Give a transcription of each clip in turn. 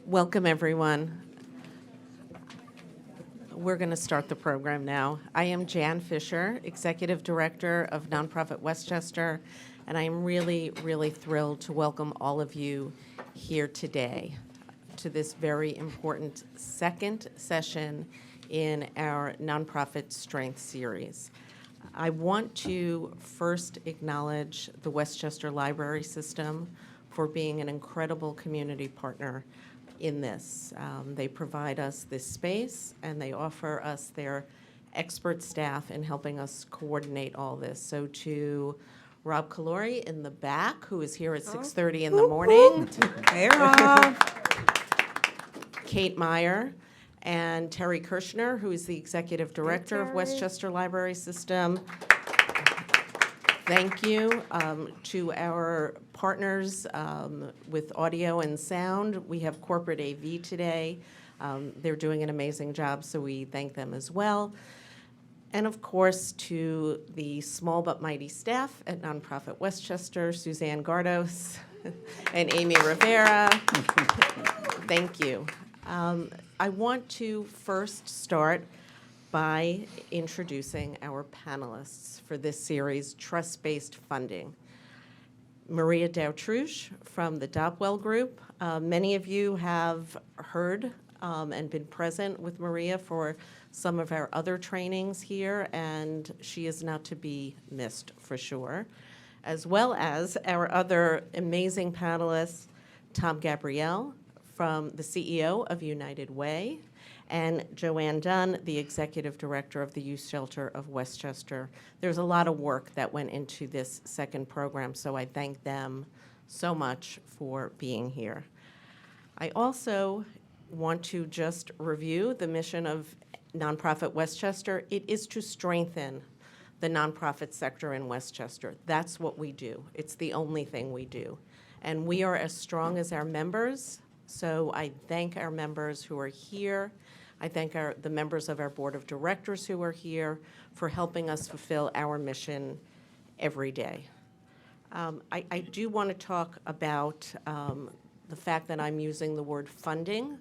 Welcome, everyone. We're going to start the program now. I am Jan Fisher, Executive Director of Nonprofit Westchester, and I am really, really thrilled to welcome all of you here today to this very important second session in our Nonprofit Strength Series. I want to first acknowledge the Westchester Library System for being an incredible community partner in this. They provide us this space, and they offer us their expert staff in helping us coordinate all this. So to Rob Calori in the back, who is here at 6:30 in the morning. Hey, Rob. Kate Meyer and Terry Kirshner, who is the Executive Director of Terry. Westchester Library System. Thank you to our partners with audio and sound. We have Corporate AV today. They're doing an amazing job, so we thank them as well. And of course, to the small but mighty staff at Nonprofit Westchester, Suzanne Gardos and Amy Rivera. Thank you. I want to first start by introducing our panelists for this series, Trust-Based Funding. Maria Dautruche from the Dopwell Group. Many of you have heard and been present with Maria for some of our other trainings here, and she is not to be missed for sure. As well as our other amazing panelists, Tom Gabriel from the CEO of United Way, and Joanne Dunn, the Executive Director of the Youth Shelter of Westchester. There's a lot of work that went into this second program, so I thank them so much for being here. I also want to just review the mission of Nonprofit Westchester. It is to strengthen the nonprofit sector in Westchester. That's what we do. It's the only thing we do. And we are as strong as our members, so I thank our members who are here. I thank the members of our board of directors who are here for helping us fulfill our mission every day. I do want to talk about the fact that I'm using the word funding,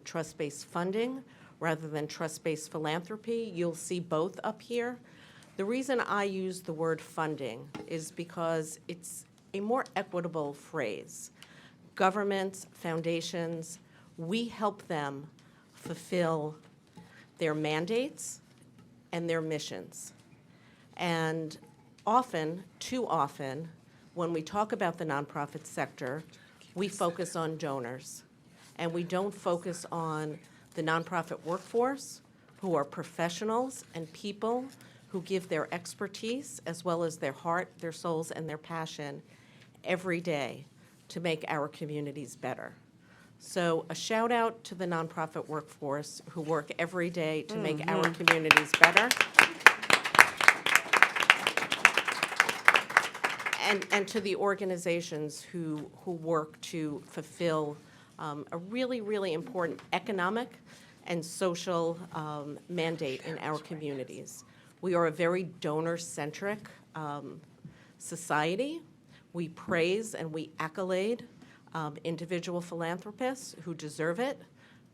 trust-based funding, rather than trust-based philanthropy. You'll see both up here. The reason I use the word funding is because it's a more equitable phrase. Governments, foundations, we help them fulfill their mandates and their missions. And often, too often, when we talk about the nonprofit sector, we focus on donors. And we don't focus on the nonprofit workforce, who are professionals and people who give their expertise as well as their heart, their souls, and their passion every day to make our communities better. So a shout out to the nonprofit workforce who work every day to make our communities better. And to the organizations who work to fulfill a really, really important economic and social mandate in our communities. We are a very donor-centric society. We praise and we accolade individual philanthropists who deserve it,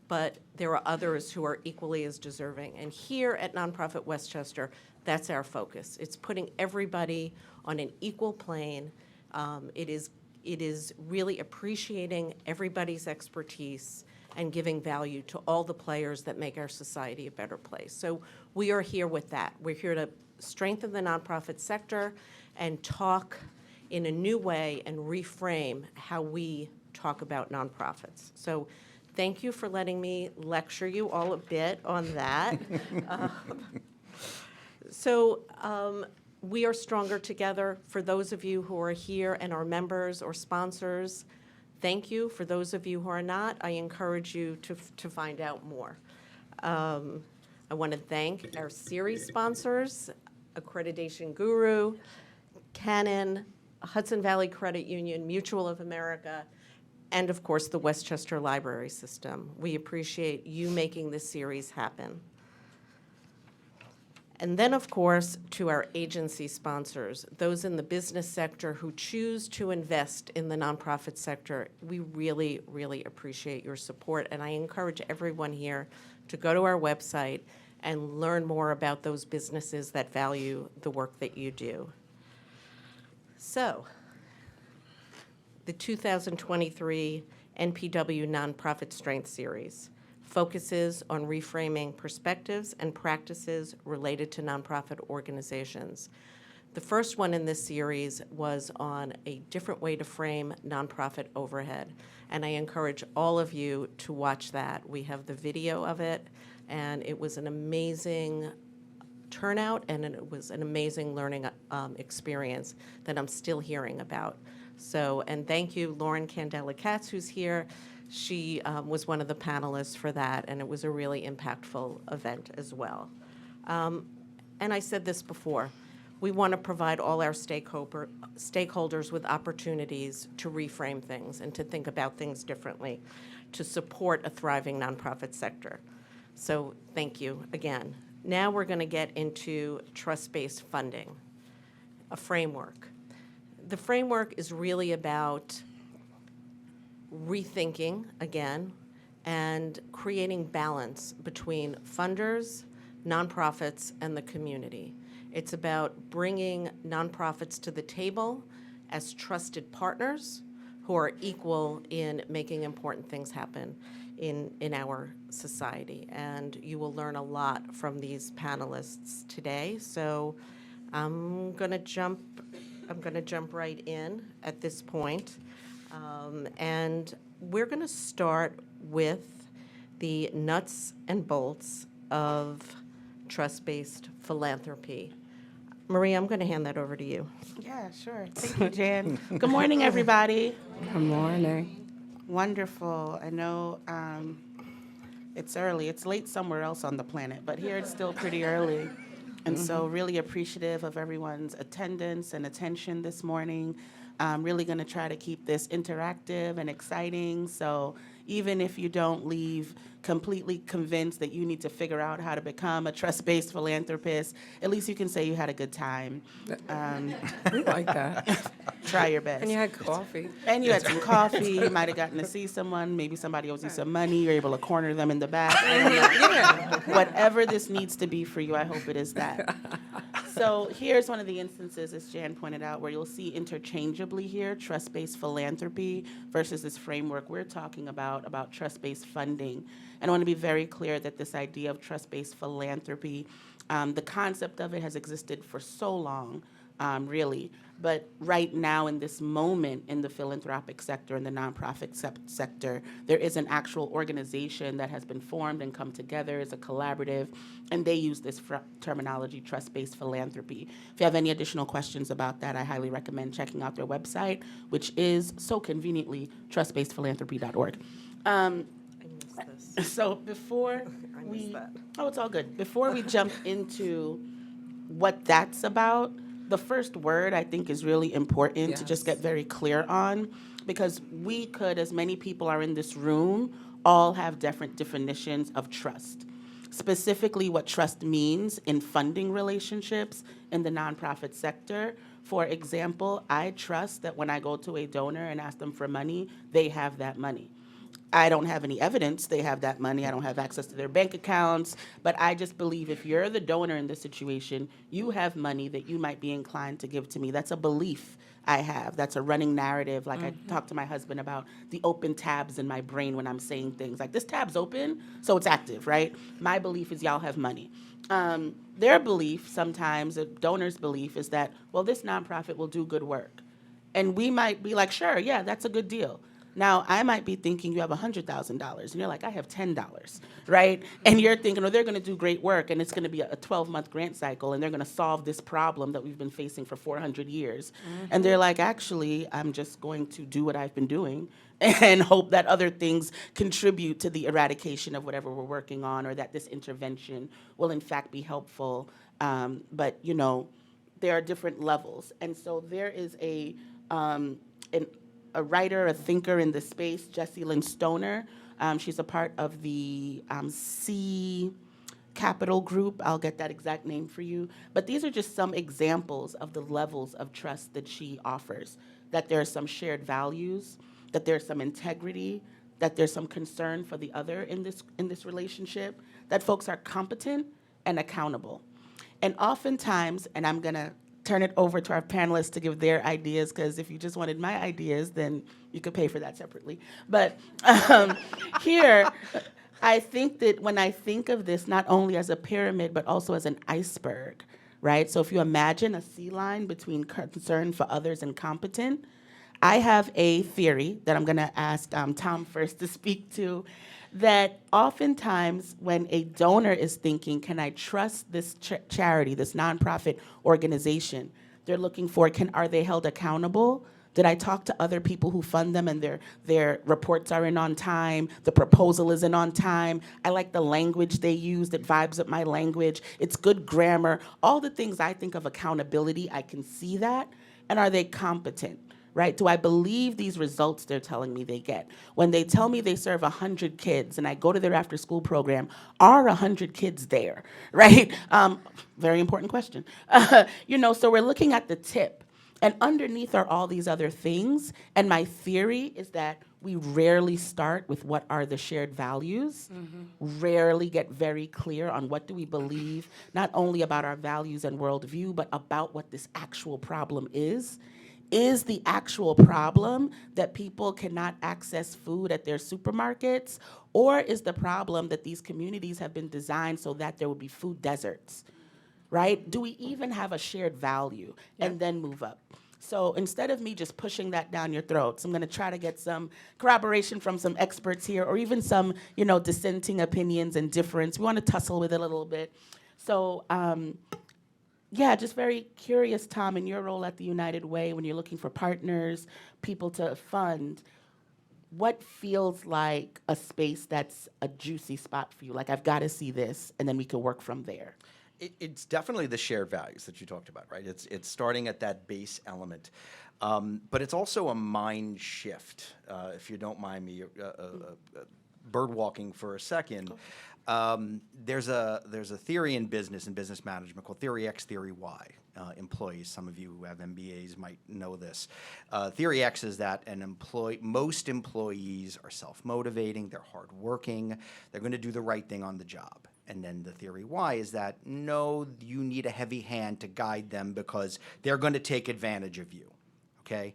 but there are others who are equally as deserving. And here at Nonprofit Westchester, that's our focus. It's putting everybody on an equal plane. It is really appreciating everybody's expertise and giving value to all the players that make our society a better place. So we are here with that. We're here to strengthen the nonprofit sector and talk in a new way and reframe how we talk about nonprofits. So thank you for letting me lecture you all a bit on that. We are stronger together. For those of you who are here and are members or sponsors, thank you. For those of you who are not, I encourage you to find out more. I want to thank our series sponsors, Accreditation Guru, Canon, Hudson Valley Credit Union, Mutual of America, and of course the Westchester Library System. We appreciate you making this series happen. And then, of course, to our agency sponsors, those in the business sector who choose to invest in the nonprofit sector, we really, really appreciate your support. And I encourage everyone here to go to our website and learn more about those businesses that value the work that you do. So, the 2023 NPW Nonprofit Strength Series focuses on reframing perspectives and practices related to nonprofit organizations. The first one in this series was on a different way to frame nonprofit overhead, and I encourage all of you to watch that. We have the video of it, and it was an amazing turnout, and it was an amazing learning experience that I'm still hearing about. So, and thank you, Lauren Candela-Katz, who's here. She was one of the panelists for that, and it was a really impactful event as well. And I said this before, we want to provide all our stakeholders with opportunities to reframe things and to think about things differently, to support a thriving nonprofit sector. So thank you again. Now we're going to get into trust-based funding, a framework. The framework is really about rethinking, again, and creating balance between funders, nonprofits, and the community. It's about bringing nonprofits to the table as trusted partners who are equal in making important things happen in our society. And you will learn a lot from these panelists today. So I'm gonna jump right in at this point. And we're going to start with the nuts and bolts of trust-based philanthropy. Maria, I'm going to hand that over to you. Yeah, sure. Thank you, Jan. Good morning, everybody. Good morning. Wonderful. I know it's early. It's late somewhere else on the planet, but here it's still pretty early. And so really appreciative of everyone's attendance and attention this morning. I'm really going to try to keep this interactive and exciting. So even if you don't leave completely convinced that you need to figure out how to become a trust-based philanthropist, at least you can say you had a good time. We like that. Try your best. And you had coffee. And you had some coffee. You might have gotten to see someone. Maybe somebody owes you some money. You're able to corner them in the back. Yeah. Whatever this needs to be for you, I hope it is that. So here's one of the instances, as Jan pointed out, where you'll see interchangeably here, trust-based philanthropy versus this framework we're talking about trust-based funding. And I want to be very clear that this idea of trust-based philanthropy, the concept of it has existed for so long, really. But right now, in this moment in the philanthropic sector, in the nonprofit sector, there is an actual organization that has been formed and come together as a collaborative, and they use this terminology, trust-based philanthropy. If you have any additional questions about that, I highly recommend checking out their website, which is so conveniently trustbasedphilanthropy.org. I missed this. So before I we, missed that. oh, it's all good. Before we jump into what that's about, the first word I think is really important to just Yes. get very clear on, because we could, as many people are in this room, all have different definitions of trust. Specifically what trust means in funding relationships in the nonprofit sector. For example, I trust that when I go to a donor and ask them for money, they have that money. I don't have any evidence they have that money. I don't have access to their bank accounts. But I just believe if you're the donor in this situation, you have money that you might be inclined to give to me. That's a belief I have. That's a running narrative. Like I talk to my husband about the open tabs in my brain when I'm saying things. Like this tab's open, so it's active, right? My belief is y'all have money. Their belief sometimes, a donor's belief, is that, well, this nonprofit will do good work. And we might be like, sure, yeah, that's a good deal. Now, I might be thinking you have $100,000, and you're like, I have $10, right? And you're thinking, oh, they're going to do great work, and it's going to be a 12-month grant cycle, and they're going to solve this problem that we've been facing for 400 years. And they're like, actually, I'm just going to do what I've been doing and hope that other things contribute to the eradication of whatever we're working on, or that this intervention will, in fact, be helpful. But, you know, there are different levels. And so there is a writer, a thinker in the space, Jessie Lynn Stoner. She's a part of the Capital Group. I'll get that exact name for you. But these are just some examples of the levels of trust that she offers, that there are some shared values, that there's some integrity, that there's some concern for the other in this relationship, that folks are competent and accountable. And oftentimes, and I'm going to turn it over to our panelists to give their ideas, because if you just wanted my ideas, then you could pay for that separately. But here, I think that when I think of this not only as a pyramid, but also as an iceberg, right? So if you imagine a sea line between concern for others and competent, I have a theory that I'm going to ask Tom first to speak to, that oftentimes when a donor is thinking, can I trust this charity, this nonprofit organization, they're looking for, are they held accountable? Did I talk to other people who fund them and their reports are in on time, the proposal is in on time, I like the language they use that vibes up my language, it's good grammar, all the things I think of accountability, I can see that, and are they competent? Right? Do I believe these results they're telling me they get? When they tell me they serve 100 kids and I go to their after school program, are 100 kids there? Right? Very important question. So we're looking at the tip. And underneath are all these other things. And my theory is that we rarely start with what are the shared values, rarely get very clear on what do we believe, not only about our values and worldview, but about what this actual problem is. Is the actual problem that people cannot access food at their supermarkets? Or is the problem that these communities have been designed so that there will be food deserts, right? Do we even have a shared value? And then move up. So instead of me just pushing that down your throats, I'm gonna try to get some corroboration from some experts here, or even some, dissenting opinions and difference. We wanna tussle with it a little bit. So, just very curious, Tom, in your role at the United Way, when you're looking for partners, people to fund, what feels like a space that's a juicy spot for you? Like, I've got to see this, and then we can work from there. It's definitely the shared values that you talked about, right? It's starting at that base element. But it's also a mind shift, if you don't mind me bird walking for a second. There's a theory in business and business management called Theory X, Theory Y. Employees, some of you who have MBAs might know this. Theory X is that most employees are self-motivating, they're hardworking, they're going to do the right thing on the job. And then the theory Y is that, no, you need a heavy hand to guide them because they're going to take advantage of you, okay?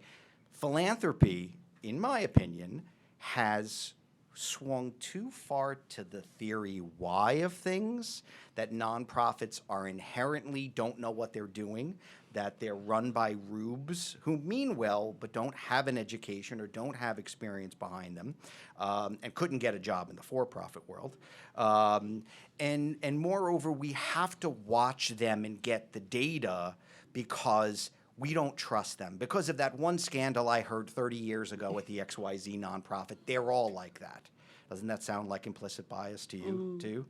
Philanthropy, in my opinion, has swung too far to the theory Y of things, that nonprofits are inherently don't know what they're doing, that they're run by rubes who mean well but don't have an education or don't have experience behind them, and couldn't get a job in the for-profit world. And moreover, we have to watch them and get the data because we don't trust them. Because of that one scandal I heard 30 years ago at the XYZ nonprofit, they're all like that. Doesn't that sound like implicit bias to you, too?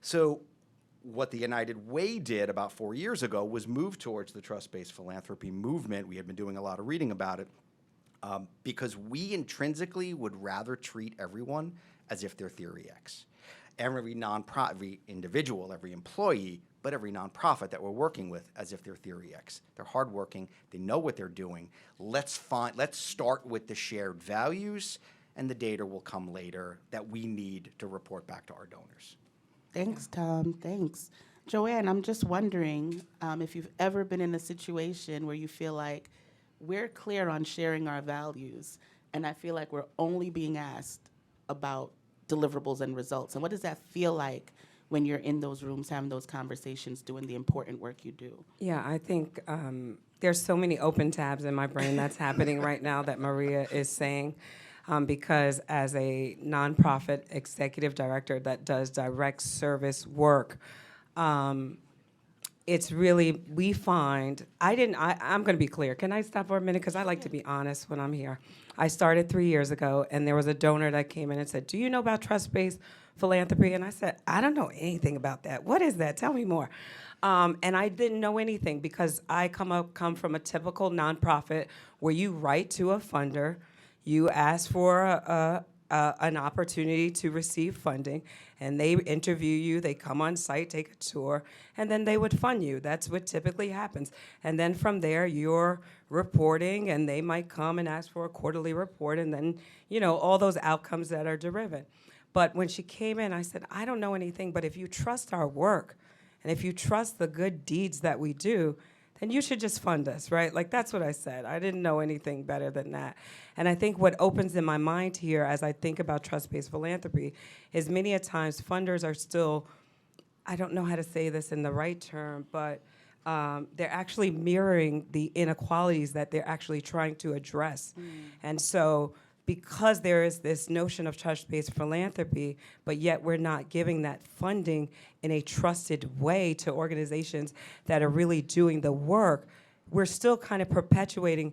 So what the United Way did about 4 years ago was move towards the trust-based philanthropy movement. We had been doing a lot of reading about it because we intrinsically would rather treat everyone as if they're Theory X. Every nonprofit, every individual, every employee, but every nonprofit that we're working with as if they're Theory X. They're hardworking, they know what they're doing. Let's start with the shared values, and the data will come later that we need to report back to our donors. Thanks, Tom. Thanks. Joanne, I'm just wondering if you've ever been in a situation where you feel like we're clear on sharing our values, and I feel like we're only being asked about deliverables and results. And what does that feel like when you're in those rooms having those conversations, doing the important work you do? Yeah, I think there's so many open tabs in my brain that's happening right now that Maria is saying. Because as a nonprofit executive director that does direct service work, it's really, we find, I'm going to be clear. Can I stop for a minute? Because I like to be honest when I'm here. I started 3 years ago, and there was a donor that came in and said, do you know about trust-based philanthropy? And I said, I don't know anything about that. What is that? Tell me more. And I didn't know anything because I come from a typical nonprofit where you write to a funder, you ask for an opportunity to receive funding, and they interview you, they come on site, take a tour, and then they would fund you. That's what typically happens. And then from there, you're reporting, and they might come and ask for a quarterly report, and then, all those outcomes that are driven. But when she came in, I said, I don't know anything, but if you trust our work, and if you trust the good deeds that we do, then you should just fund us, right? Like, that's what I said. I didn't know anything better than that. And I think what opens in my mind here as I think about trust-based philanthropy is many a times funders are still, I don't know how to say this in the right term, but they're actually mirroring the inequalities that they're actually trying to address. And so because there is this notion of trust-based philanthropy, but yet we're not giving that funding in a trusted way to organizations that are really doing the work, we're still kind of perpetuating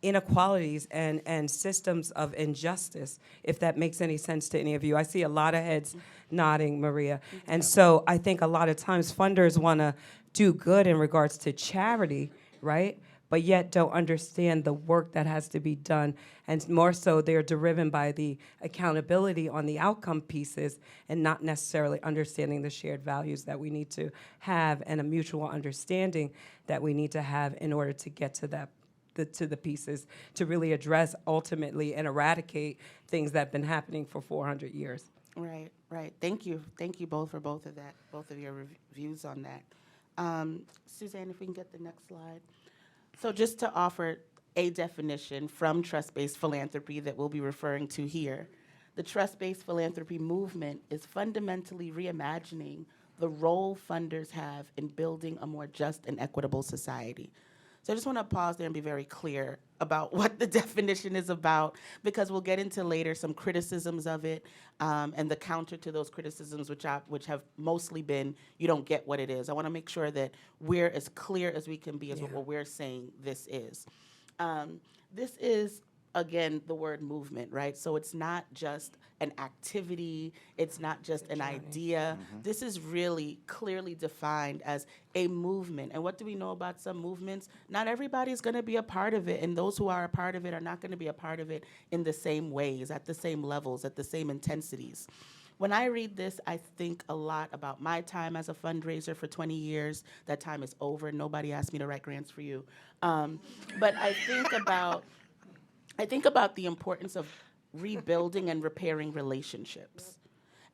inequalities and systems of injustice, if that makes any sense to any of you. I see a lot of heads nodding, Maria. And so I think a lot of times funders want to do good in regards to charity, right? But yet don't understand the work that has to be done. And more so, they're driven by the accountability on the outcome pieces and not necessarily understanding the shared values that we need to have and a mutual understanding that we need to have in order to get to that, to the pieces to really address ultimately and eradicate things that have been happening for 400 years. Right, right. Thank you both for both of your reviews on that. Suzanne, if we can get the next slide. So just to offer a definition from trust-based philanthropy that we'll be referring to here, the trust-based philanthropy movement is fundamentally reimagining the role funders have in building a more just and equitable society. So I just want to pause there and be very clear about what the definition is about, because we'll get into later some criticisms of it and the counter to those criticisms, which have mostly been, you don't get what it is. I want to make sure that we're as clear as we can be as what we're saying this is. This is, again, the word movement, right? So it's not just an activity, it's not just an idea. This is really clearly defined as a movement. And what do we know about some movements? Not everybody's going to be a part of it, and those who are a part of it are not going to be a part of it in the same ways, at the same levels, at the same intensities. When I read this, I think a lot about my time as a fundraiser for 20 years. That time is over. Nobody asked me to write grants for you. But I think about the importance of rebuilding and repairing relationships.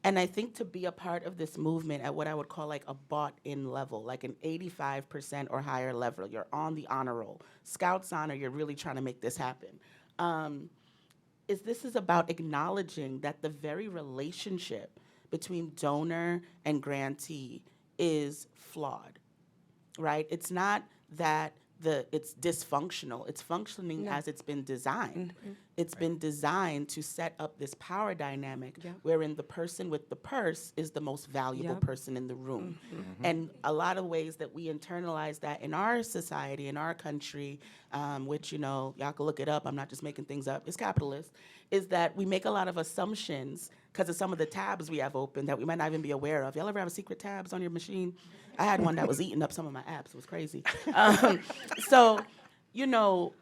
And I think to be a part of this movement at what I would call like a bought-in level, like an 85% or higher level, you're on the honor roll. Scouts honor, you're really trying to make this happen. This is about acknowledging that the very relationship between donor and grantee is flawed, right? It's not that it's dysfunctional. It's functioning as it's been designed. It's been designed to set up this power dynamic wherein the person with the purse is the most valuable person in the room. And a lot of ways that we internalize that in our society, in our country, which, y'all can look it up, I'm not just making things up, it's capitalist, is that we make a lot of assumptions because of some of the tabs we have open that we might not even be aware of. Y'all ever have secret tabs on your machine? I had one that was eating up some of my apps. It was crazy. So,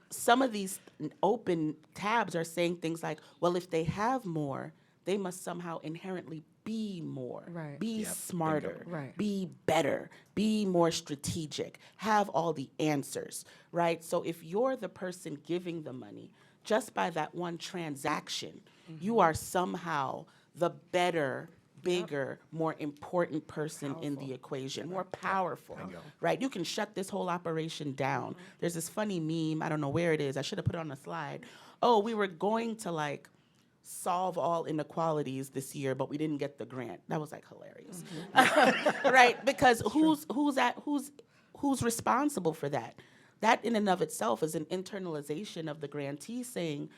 some of these open tabs are saying things like, well, if they have more, they must somehow inherently be more, be smarter, be better, be more strategic, have all the answers, right? So if you're the person giving the money, just by that one transaction, you are somehow the better, bigger, more important person in the equation, more powerful, right? You can shut this whole operation down. There's this funny meme, I don't know where it is, I should have put it on a slide. Oh, we were going to solve all inequalities this year, but we didn't get the grant. That was hilarious, right? Because who's responsible for that? That in and of itself is an internalization of the grantee saying,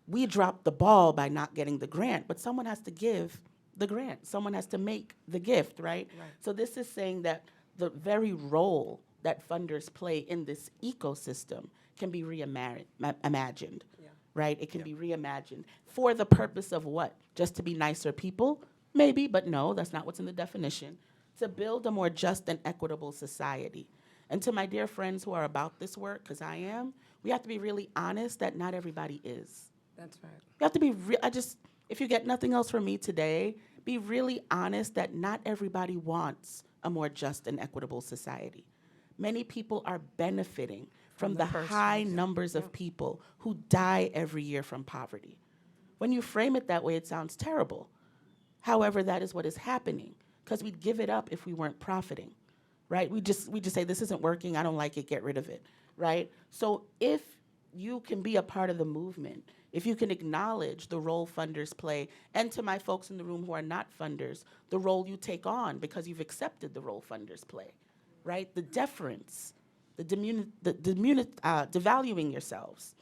we dropped the ball by not getting the grant, but someone has to give the grant. Someone has to make the gift, right? So this is saying that the very role that funders play in this ecosystem can be reimagined, right? It can be reimagined for the purpose of what? Just to be nicer people? Maybe, but no, that's not what's in the definition. To build a more just and equitable society. And to my dear friends who are about this work, because I am, we have to be really honest that not everybody is. That's right. We have to be if you get nothing else from me today, be really honest that not everybody wants a more just and equitable society. Many people are benefiting from the high numbers of people who die every year from poverty. When you frame it that way, it sounds terrible. However, that is what is happening, because we'd give it up if we weren't profiting, right? We just say, this isn't working, I don't like it, get rid of it, right? So if you can be a part of the movement, if you can acknowledge the role funders play, and to my folks in the room who are not funders, the role you take on because you've accepted the role funders play, right? The deference, the devaluing yourselves,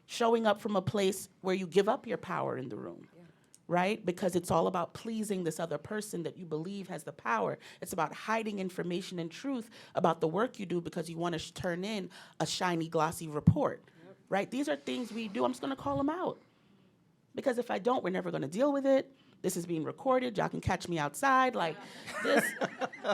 showing up from a place where you give up your power in the room, right? Because it's all about pleasing this other person that you believe has the power. It's about hiding information and truth about the work you do because you want to turn in a shiny, glossy report, right? These are things we do. I'm just going to call them out. Because if I don't, we're never going to deal with it. This is being recorded. Y'all can catch me outside. Like this,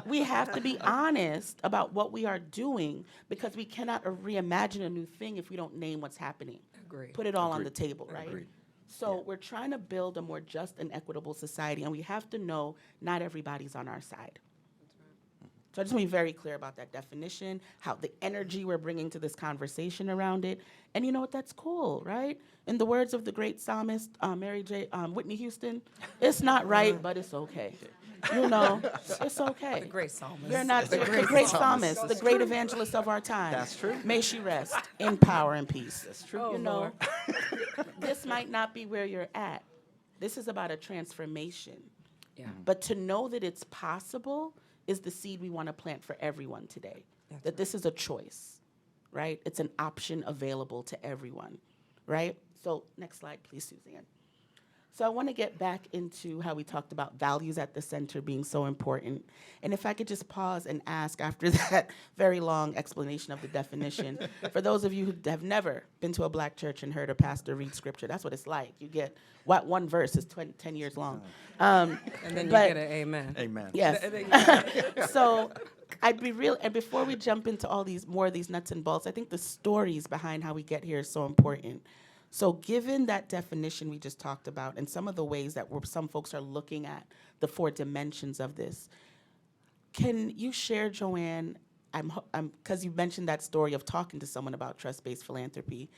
we have to be honest about what we are doing because we cannot reimagine a new thing if we don't name what's happening. Agreed. Put it all on the table, right? Agreed. So we're trying to build a more just and equitable society, and we have to know not everybody's on our side. So I just want to be very clear about that definition, how the energy we're bringing to this conversation around it. And you know what, that's cool, right? In the words of the great psalmist, Whitney Houston, it's not right, but it's okay. You know, it's okay. The great psalmist. You're not the great psalmist, the great evangelist of our time. That's true. May she rest in power and peace. That's true. Oh, You know, Lord. this might not be where you're at. This is about a transformation. Yeah. But to know that it's possible is the seed we want to plant for everyone today. That's That this is a choice, right? It's an option available to everyone, right? So next slide, please, Suzanne. So I want to get back into how we talked about values at the center being so important. And if I could just pause and ask after that very long explanation of the definition, for those of you who have never been to a black church and heard a pastor read scripture, that's what it's like. You get, what, one verse is 10 years long. And then you but- get an amen. Amen. Yes. So I'd be real, and before we jump into all these, more of these nuts and bolts, I think the stories behind how we get here is so important. So given that definition we just talked about and some of the ways that some folks are looking at the 4 dimensions of this, can you share, Joanne, because you mentioned that story of talking to someone about trust-based philanthropy,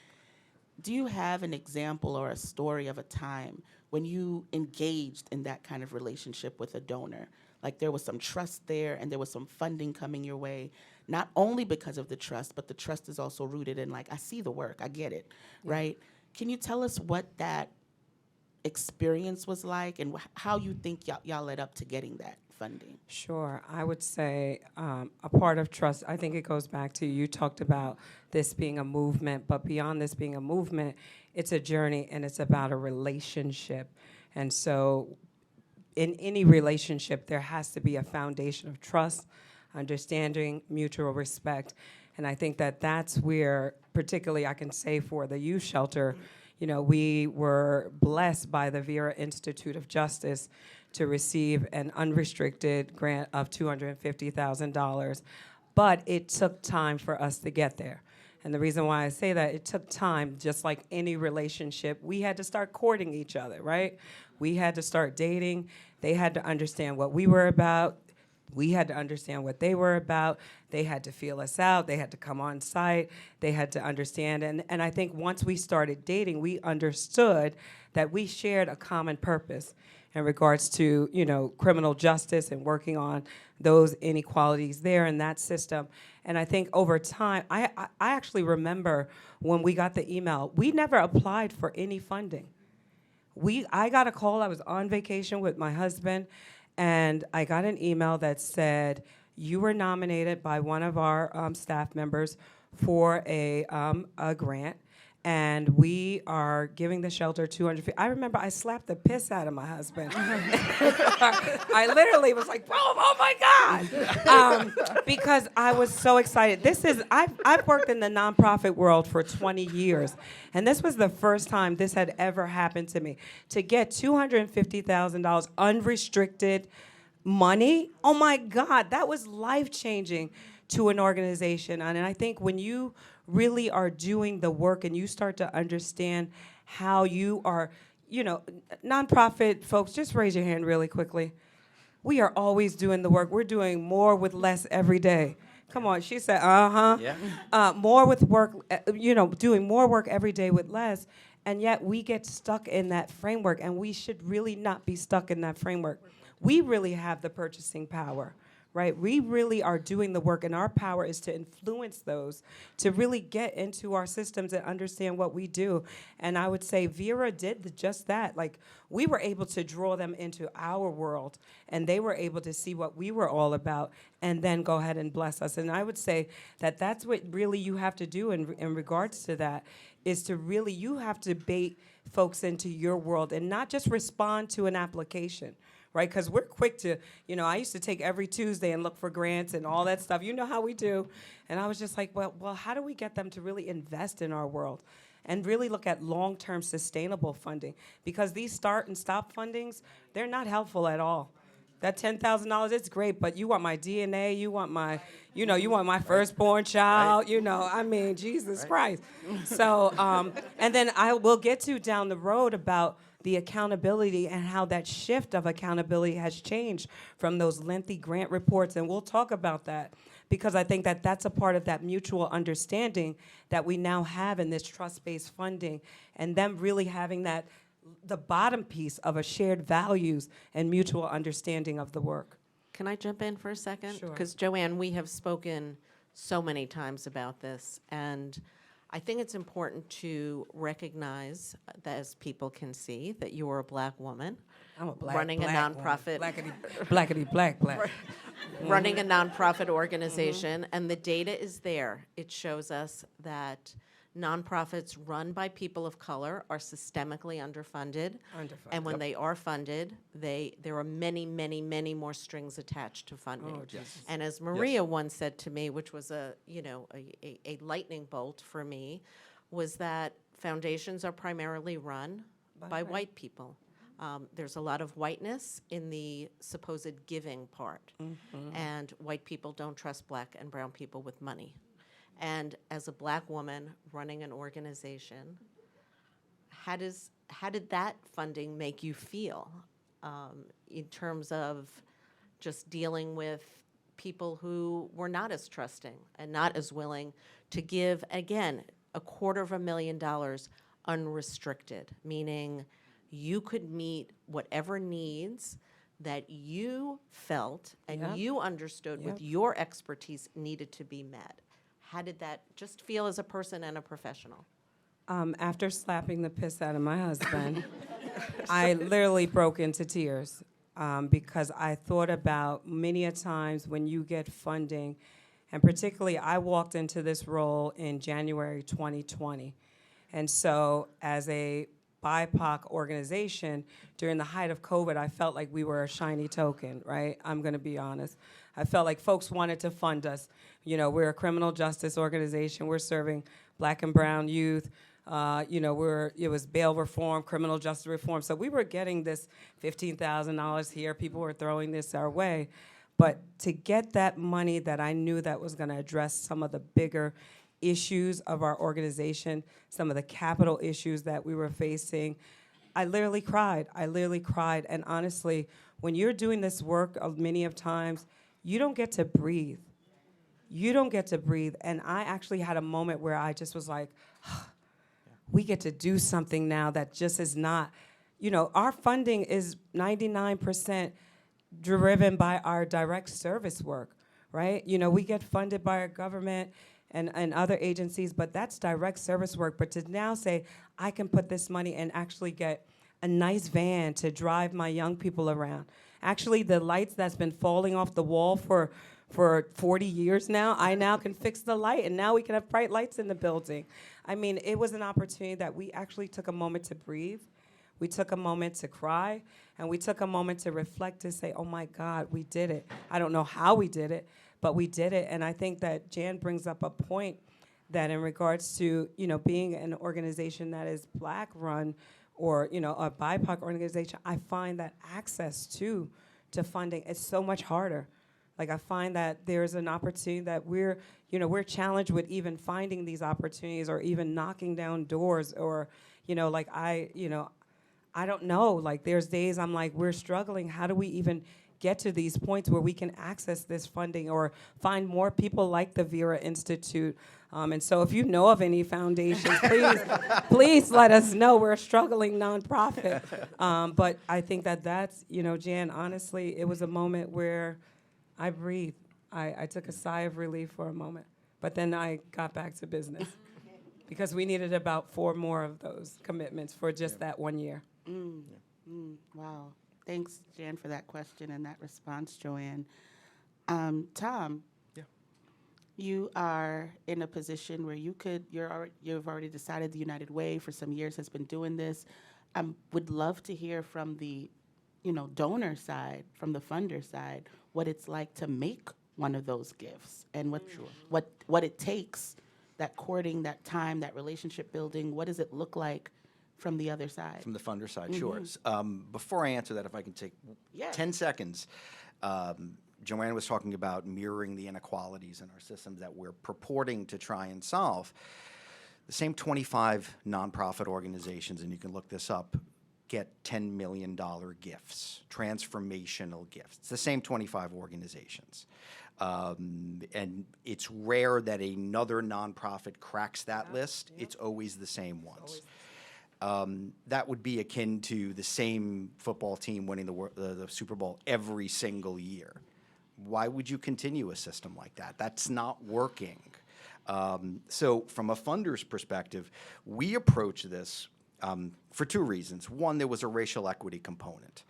do you have an example or a story of a time when you engaged in that kind of relationship with a donor? Like there was some trust there and there was some funding coming your way, not only because of the trust, but the trust is also rooted in like, I see the work, I get it, right? Can you tell us what that experience was like and how you think y'all led up to getting that funding? Sure. I would say a part of trust, I think it goes back to you talked about this being a movement, but beyond this being a movement, it's a journey and it's about a relationship. And so in any relationship, there has to be a foundation of trust, understanding, mutual respect. And I think that that's where, particularly I can say for the youth shelter, you know, we were blessed by the Vera Institute of Justice to receive an unrestricted grant of $250,000. But it took time for us to get there. And the reason why I say that, it took time, just like any relationship. We had to start courting each other, right? We had to start dating. They had to understand what we were about. We had to understand what they were about. They had to feel us out. They had to come on site. They had to understand. And I think once we started dating, we understood that we shared a common purpose in regards to, you know, criminal justice and working on those inequalities there in that system. And I think over time, I actually remember when we got the email, we never applied for any funding. I got a call. I was on vacation with my husband, and I got an email that said, you were nominated by one of our staff members for a grant, and we are giving the shelter $250. I remember I slapped the piss out of my husband. I literally was like, oh my God, because I was so excited. I've worked in the nonprofit world for 20 years, and this was the first time this had ever happened to me. To get $250,000 unrestricted money, oh my God, that was life-changing to an organization. And I think when you really are doing the work and you start to understand how you are nonprofit folks, just raise your hand really quickly. We are always doing the work. We're doing more with less every day. Come on, she said, Yeah. more with work, doing more work every day with less. And yet we get stuck in that framework, and we should really not be stuck in that framework. We really have the purchasing power, right? We really are doing the work, and our power is to influence those, to really get into our systems and understand what we do. And I would say Vera did just that. Like, we were able to draw them into our world, and they were able to see what we were all about and then go ahead and bless us. And I would say that that's what really you have to do in regards to that, is to really, you have to bait folks into your world and not just respond to an application, right? Because we're quick to, I used to take every Tuesday and look for grants and all that stuff. You know how we do. And I was just like, well, how do we get them to really invest in our world and really look at long-term sustainable funding? Because these start and stop fundings, they're not helpful at all. That $10,000, it's great, but you want my DNA, you want my, you want my firstborn child, Jesus Christ. So, and then I will get to down the road about the accountability and how that shift of accountability has changed from those lengthy grant reports, and we'll talk about that, because I think that that's a part of that mutual understanding that we now have in this trust-based funding, and them really having the bottom piece of a shared values and mutual understanding of the work. Can I jump in for a second? Sure. Because Joanne, we have spoken so many times about this, and I think it's important to recognize that, as people can see, that you are a Black woman I'm a black, running black a nonprofit, woman. Blackity, black. running a nonprofit organization, and the data is there. It shows us that nonprofits run by people of color are systemically underfunded. And when they are funded, there are many, many, many more strings attached to funding. Oh, Jesus. And as Maria once said to me, which was a lightning bolt for me, was that foundations are primarily run by white people. There's a lot of whiteness in the supposed giving part, and white people don't trust Black and brown people with money. And as a Black woman running an organization, how did that funding make you feel in terms of just dealing with people who were not as trusting and not as willing to give, again, $250,000 unrestricted, meaning you could meet whatever needs that you felt and you understood with your expertise needed to be met? How did that just feel as a person and a professional? After slapping the piss out of my husband, I literally broke into tears because I thought about many a times when you get funding, and particularly I walked into this role in January 2020. And so as a BIPOC organization, during the height of COVID, I felt like we were a shiny token, right? I'm gonna be honest. I felt like folks wanted to fund us. We're a criminal justice organization. We're serving Black and brown youth. It was bail reform, criminal justice reform. So we were getting this $15,000 here. People were throwing this our way. But to get that money that I knew that was gonna address some of the bigger issues of our organization, some of the capital issues that we were facing, I literally cried. And honestly, when you're doing this work, many of times, you don't get to breathe. And I actually had a moment where I just was like, we get to do something now that just is not, our funding is 99% driven by our direct service work, right? We get funded by our government and other agencies, but that's direct service work. But to now say, I can put this money and actually get a nice van to drive my young people around. Actually, the lights that's been falling off the wall for 40 years now, I now can fix the light, and now we can have bright lights in the building. I mean, it was an opportunity that we actually took a moment to breathe. We took a moment to cry, and we took a moment to reflect to say, oh my God, we did it. I don't know how we did it, but we did it. And I think that Jan brings up a point that in regards to, being an organization that is Black run, or a BIPOC organization, I find that access to funding is so much harder. Like, I find that there's an opportunity that we're challenged with even finding these opportunities or even knocking down doors, or I I don't know. Like, there's days I'm like, we're struggling. How do we even get to these points where we can access this funding or find more people like the Vera Institute? And so if you know of any foundations, please let us know. We're a struggling nonprofit. But I think that's, Jan, honestly, it was a moment where I breathed. I took a sigh of relief for a moment. But then I got back to business because we needed about 4 more of those commitments for just that 1 year. Wow. Thanks, Jan, for that question and that response, Joanne. Tom. Yeah. You are in a position where you've already decided the United Way for some years has been doing this. Would love to hear from the, donor side, from the funder side, what it's like to make one of those gifts and what it takes, that courting, that time, that relationship building. What does it look like from the other side? From the funder side, sure. Before I answer that, if I can take 10 seconds, Joanne was talking about mirroring the inequalities in our systems that we're purporting to try and solve. The same 25 nonprofit organizations, and you can look this up, get $10 million gifts, transformational gifts. It's the same 25 organizations. And it's rare that another nonprofit cracks that list. It's always the same ones. That would be akin to the same football team winning the Super Bowl every single year. Why would you continue a system like that? That's not working. So from a funder's perspective, we approach this for 2 reasons. One, there was a racial equity component,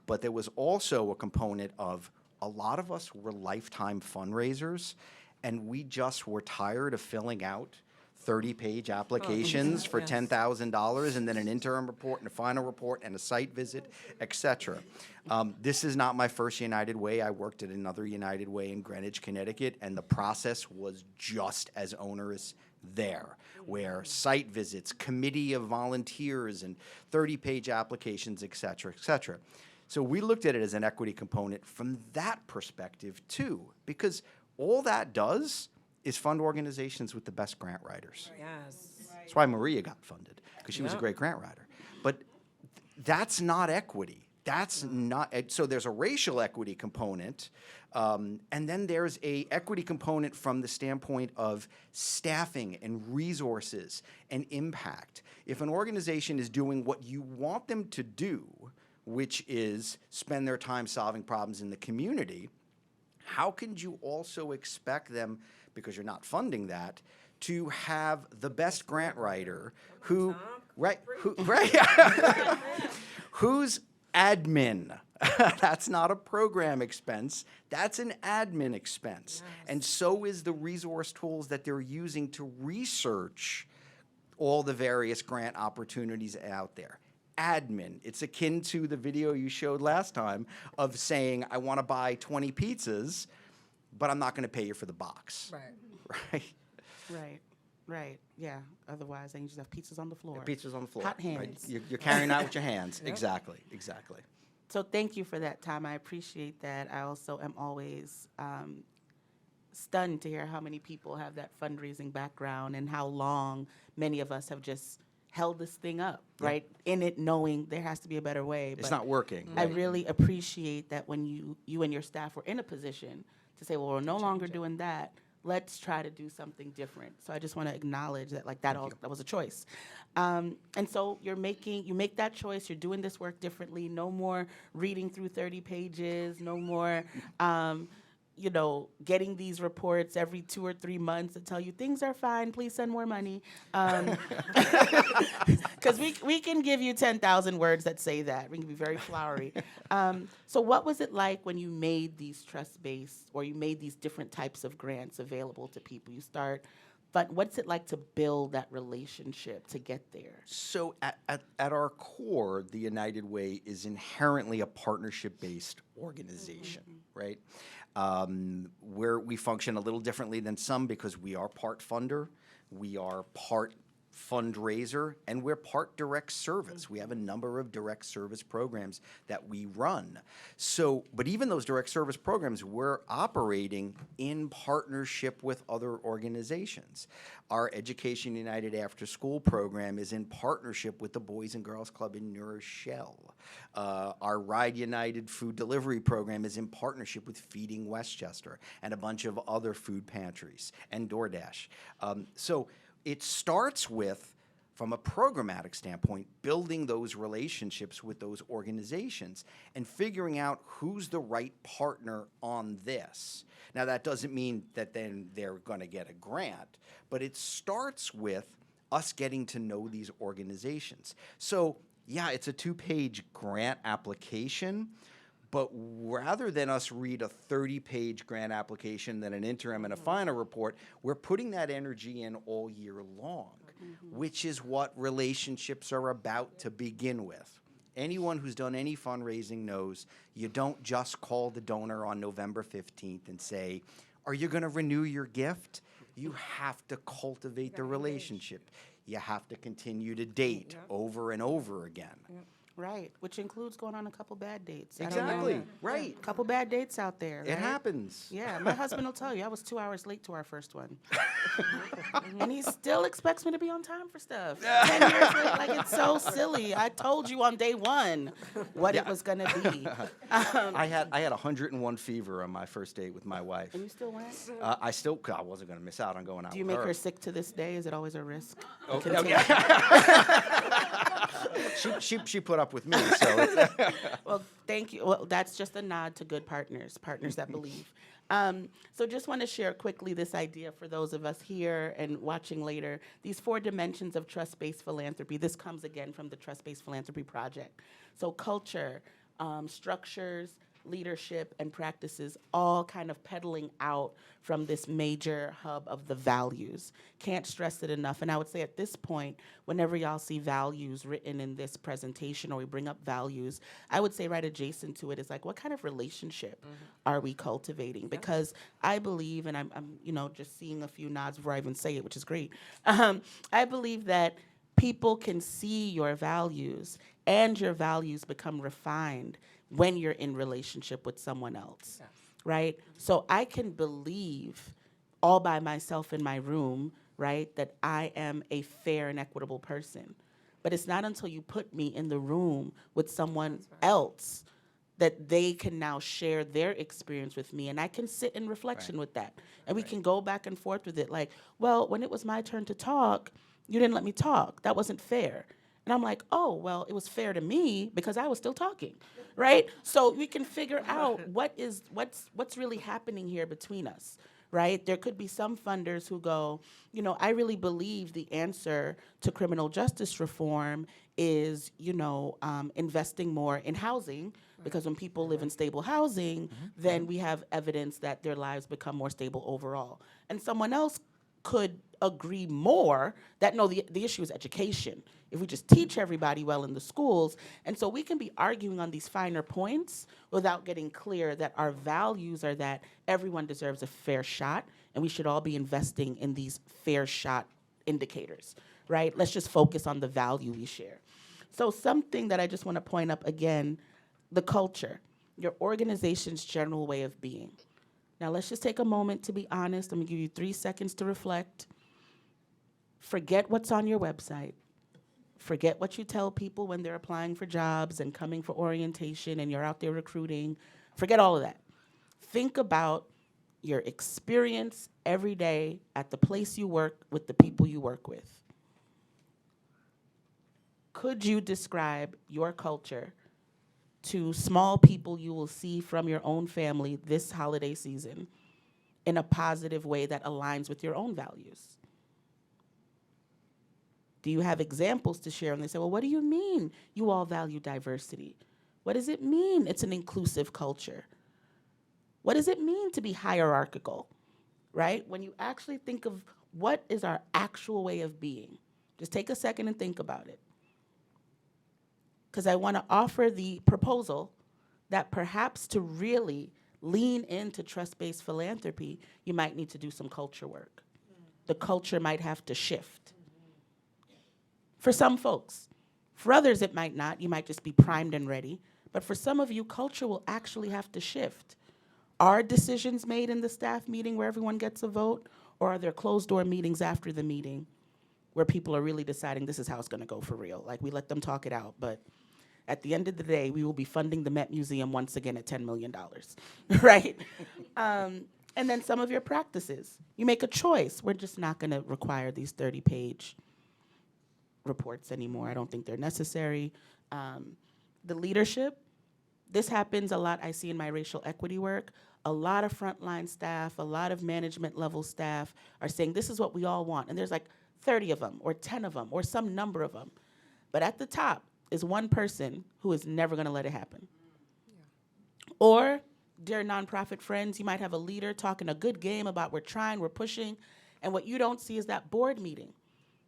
but there was also a component of a lot of us were lifetime fundraisers, and we just were tired of filling out 30-page applications for $10,000 and then an interim report and a final report and a site visit, et cetera. This is not my first United Way. I worked at another United Way in Greenwich, Connecticut, and the process was just as onerous there, where site visits, committee of volunteers, and 30-page applications, et cetera, et cetera. So we looked at it as an equity component from that perspective, too, because all that does is fund organizations with the best grant writers. Yes. That's why Maria got funded, because she was a great grant writer. But that's not equity. That's not, so there's a racial equity component, and then there's a equity component from the standpoint of staffing and resources and impact. If an organization is doing what you want them to do, which is spend their time solving problems in the community, how can you also expect them, because you're not funding that, to have the best grant writer who's admin? That's not a program expense. That's an admin expense. Yes. And so is the resource tools that they're using to research all the various grant opportunities out there. Admin. It's akin to the video you showed last time of saying, I want to buy 20 pizzas, but I'm not going to pay you for the box. Right. Yeah. Otherwise, then you just have pizzas on the floor. Pizzas on the floor. Hot hands. Right? You're carrying out with your hands. Yep. Exactly. So thank you for that, Tom. I appreciate that. I also am always stunned to hear how many people have that fundraising background and how long many of us have just held this thing up, right? In it knowing there has to be a better way. It's not working. I really appreciate that when you and your staff were in a position to say, well, we're no longer doing that. Let's try to do something different. So I just want to acknowledge that, like, that was a choice. And so you make that choice. You're doing this work differently. No more reading through 30 pages. No more, getting these reports every 2 or 3 months that tell you things are fine. Please send more money. Because we can give you 10,000 words that say that. We can be very flowery. So what was it like when you made these trust-based, or you made these different types of grants available to people? But what's it like to build that relationship to get there? So at our core, the United Way is inherently a partnership-based organization, right? Where we function a little differently than some because we are part funder, we are part fundraiser, and we're part direct service. We have a number of direct service programs that we run. So, but even those direct service programs, we're operating in partnership with other organizations. Our Education United After School program is in partnership with the Boys and Girls Club in New Rochelle. Our Ride United food delivery program is in partnership with Feeding Westchester and a bunch of other food pantries and DoorDash. So it starts with, from a programmatic standpoint, building those relationships with those organizations and figuring out who's the right partner on this. Now, that doesn't mean that then they're going to get a grant, but it starts with us getting to know these organizations. So, yeah, it's a 2-page grant application, but rather than us read a 30-page grant application, then an interim and a final report, we're putting that energy in all year long, which is what relationships are about to begin with. Anyone who's done any fundraising knows you don't just call the donor on November 15th and say, are you going to renew your gift? You have to cultivate the relationship. You have to continue to date over and over again. Right, which includes going on a couple bad dates. I don't know. Exactly, right. A couple bad dates out there. It right? happens. Yeah, my husband will tell you, I was 2 hours late to our first one. And he still expects me to be on time for stuff. 10 years late, like it's so silly. I told you on day one what it was going to be. I had 101 fever on my first date with my wife. And you still went? I wasn't going to miss out on going out Do you with make her sick to this day? Is it always a risk? Oh, no, she put up with me, so. Well, thank you. Well, that's just a nod to good partners that believe. So just want to share quickly this idea for those of us here and watching later. These 4 dimensions of trust-based philanthropy. This comes again from the Trust-Based Philanthropy Project. So culture, structures, leadership, and practices all kind of peddling out from this major hub of the values. Can't stress it enough. And I would say at this point, whenever y'all see values written in this presentation or we bring up values, I would say right adjacent to it is like, what kind of relationship are we cultivating? Because I believe, and I'm just seeing a few nods before I even say it, which is great. I believe that people can see your values and your values become refined when you're in relationship with someone else, right? So I can believe all by myself in my room, right, that I am a fair and equitable person. But it's not until you put me in the room with someone else that they can now share their experience with me, and I can sit in reflection with that. And we can go back and forth with it like, well, when it was my turn to talk, you didn't let me talk. That wasn't fair. And I'm like, oh, well, it was fair to me because I was still talking, right? So we can figure out what's really happening here between us, right? There could be some funders who go, I really believe the answer to criminal justice reform is, investing more in housing, because when people live in stable housing, then we have evidence that their lives become more stable overall. And someone else could agree more that, no, the issue is education. If we just teach everybody well in the schools. And so we can be arguing on these finer points without getting clear that our values are that everyone deserves a fair shot, and we should all be investing in these fair shot indicators, right? Let's just focus on the value we share. So something that I just want to point up again, the culture, your organization's general way of being. Now, let's just take a moment to be honest. I'm going to give you 3 seconds to reflect. Forget what's on your website. Forget what you tell people when they're applying for jobs and coming for orientation and you're out there recruiting. Forget all of that. Think about your experience every day at the place you work with the people you work with. Could you describe your culture to small people you will see from your own family this holiday season in a positive way that aligns with your own values? Do you have examples to share? And they say, well, what do you mean you all value diversity? What does it mean it's an inclusive culture? What does it mean to be hierarchical, right? When you actually think of what is our actual way of being, just take a second and think about it. Because I want to offer the proposal that perhaps to really lean into trust-based philanthropy, you might need to do some culture work. The culture might have to shift. For some folks. For others, it might not. You might just be primed and ready. But for some of you, culture will actually have to shift. Are decisions made in the staff meeting where everyone gets a vote? Or are there closed-door meetings after the meeting where people are really deciding this is how it's going to go for real? Like, we let them talk it out, but at the end of the day, we will be funding the Met Museum once again at $10 million, right? And then some of your practices. You make a choice. We're just not going to require these 30-page reports anymore. I don't think they're necessary. The leadership, this happens a lot I see in my racial equity work. A lot of frontline staff, a lot of management level staff are saying this is what we all want. And there's like 30 of them or 10 of them or some number of them. But at the top is one person who is never going to let it happen. Yeah. Or, dear nonprofit friends, you might have a leader talking a good game about we're trying, we're pushing, and what you don't see is that board meeting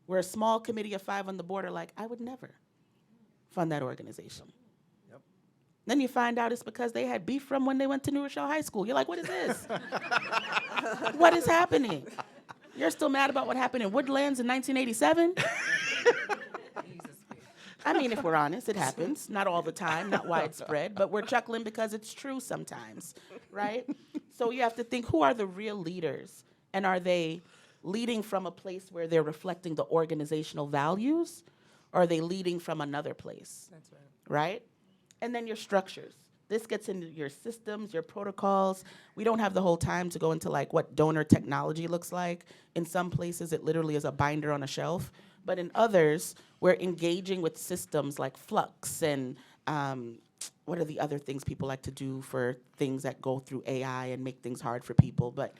where a small committee of 5 on the board are like, I would never fund that organization. Yep. Then you find out it's because they had beef from when they went to New Rochelle High School. You're like, what is this? What is happening? You're still mad about what happened in Woodlands in 1987? I mean, if we're honest, it happens. Not all the time, not widespread, but we're chuckling because it's true sometimes, right? So you have to think, who are the real leaders? And are they leading from a place where they're reflecting the organizational values, or are they leading from another place? That's right. And then your structures. This gets into your systems, your protocols. We don't have the whole time to go into like what donor technology looks like. In some places, it literally is a binder on a shelf. But in others, we're engaging with systems like Flux and what are the other things people like to do for things that go through AI and make things hard for people? But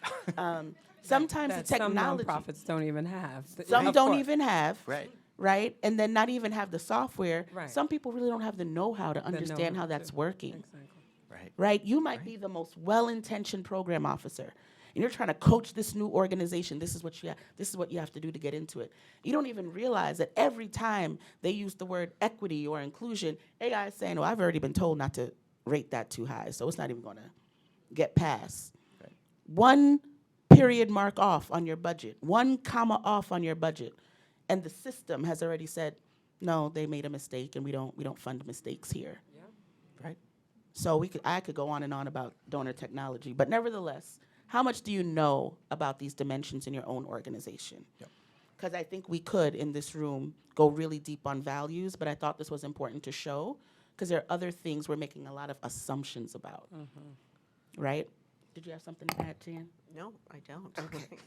sometimes the technology. Some nonprofits don't even have. Some don't even have. Right. Right? And then not even have the software. Right. Some people really don't have the know-how to understand how that's working. Exactly. Right. Right? You might be the most well-intentioned program officer, and you're trying to coach this new organization. This is what you have to do to get into it. You don't even realize that every time they use the word equity or inclusion, AI is saying, "Oh, I've already been told not to rate that too high, so it's not even going to get past." Right. 1 period mark off on your budget, 1 comma off on your budget, and the system has already said, "No, they made a mistake, and we don't fund mistakes here." Yeah. Right. So I could go on and on about donor technology, but nevertheless, how much do you know about these dimensions in your own organization? Because I think we could, in this room, go really deep on values, but I thought this was important to show, because there are other things we're making a lot of assumptions about, right? Did you have something to add, Jan? No, I don't. Okay.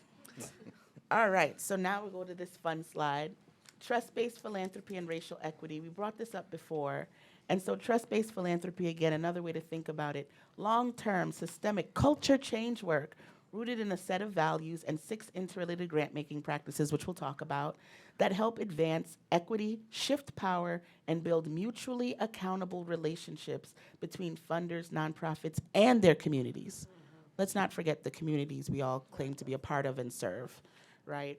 All right, so now we go to this fun slide. Trust-based philanthropy and racial equity. We brought this up before. And so trust-based philanthropy, again, another way to think about it, long-term, systemic culture change work rooted in a set of values and 6 interrelated grant-making practices, which we'll talk about, that help advance equity, shift power, and build mutually accountable relationships between funders, nonprofits, and their communities. Let's not forget the communities we all claim to be a part of and serve, right?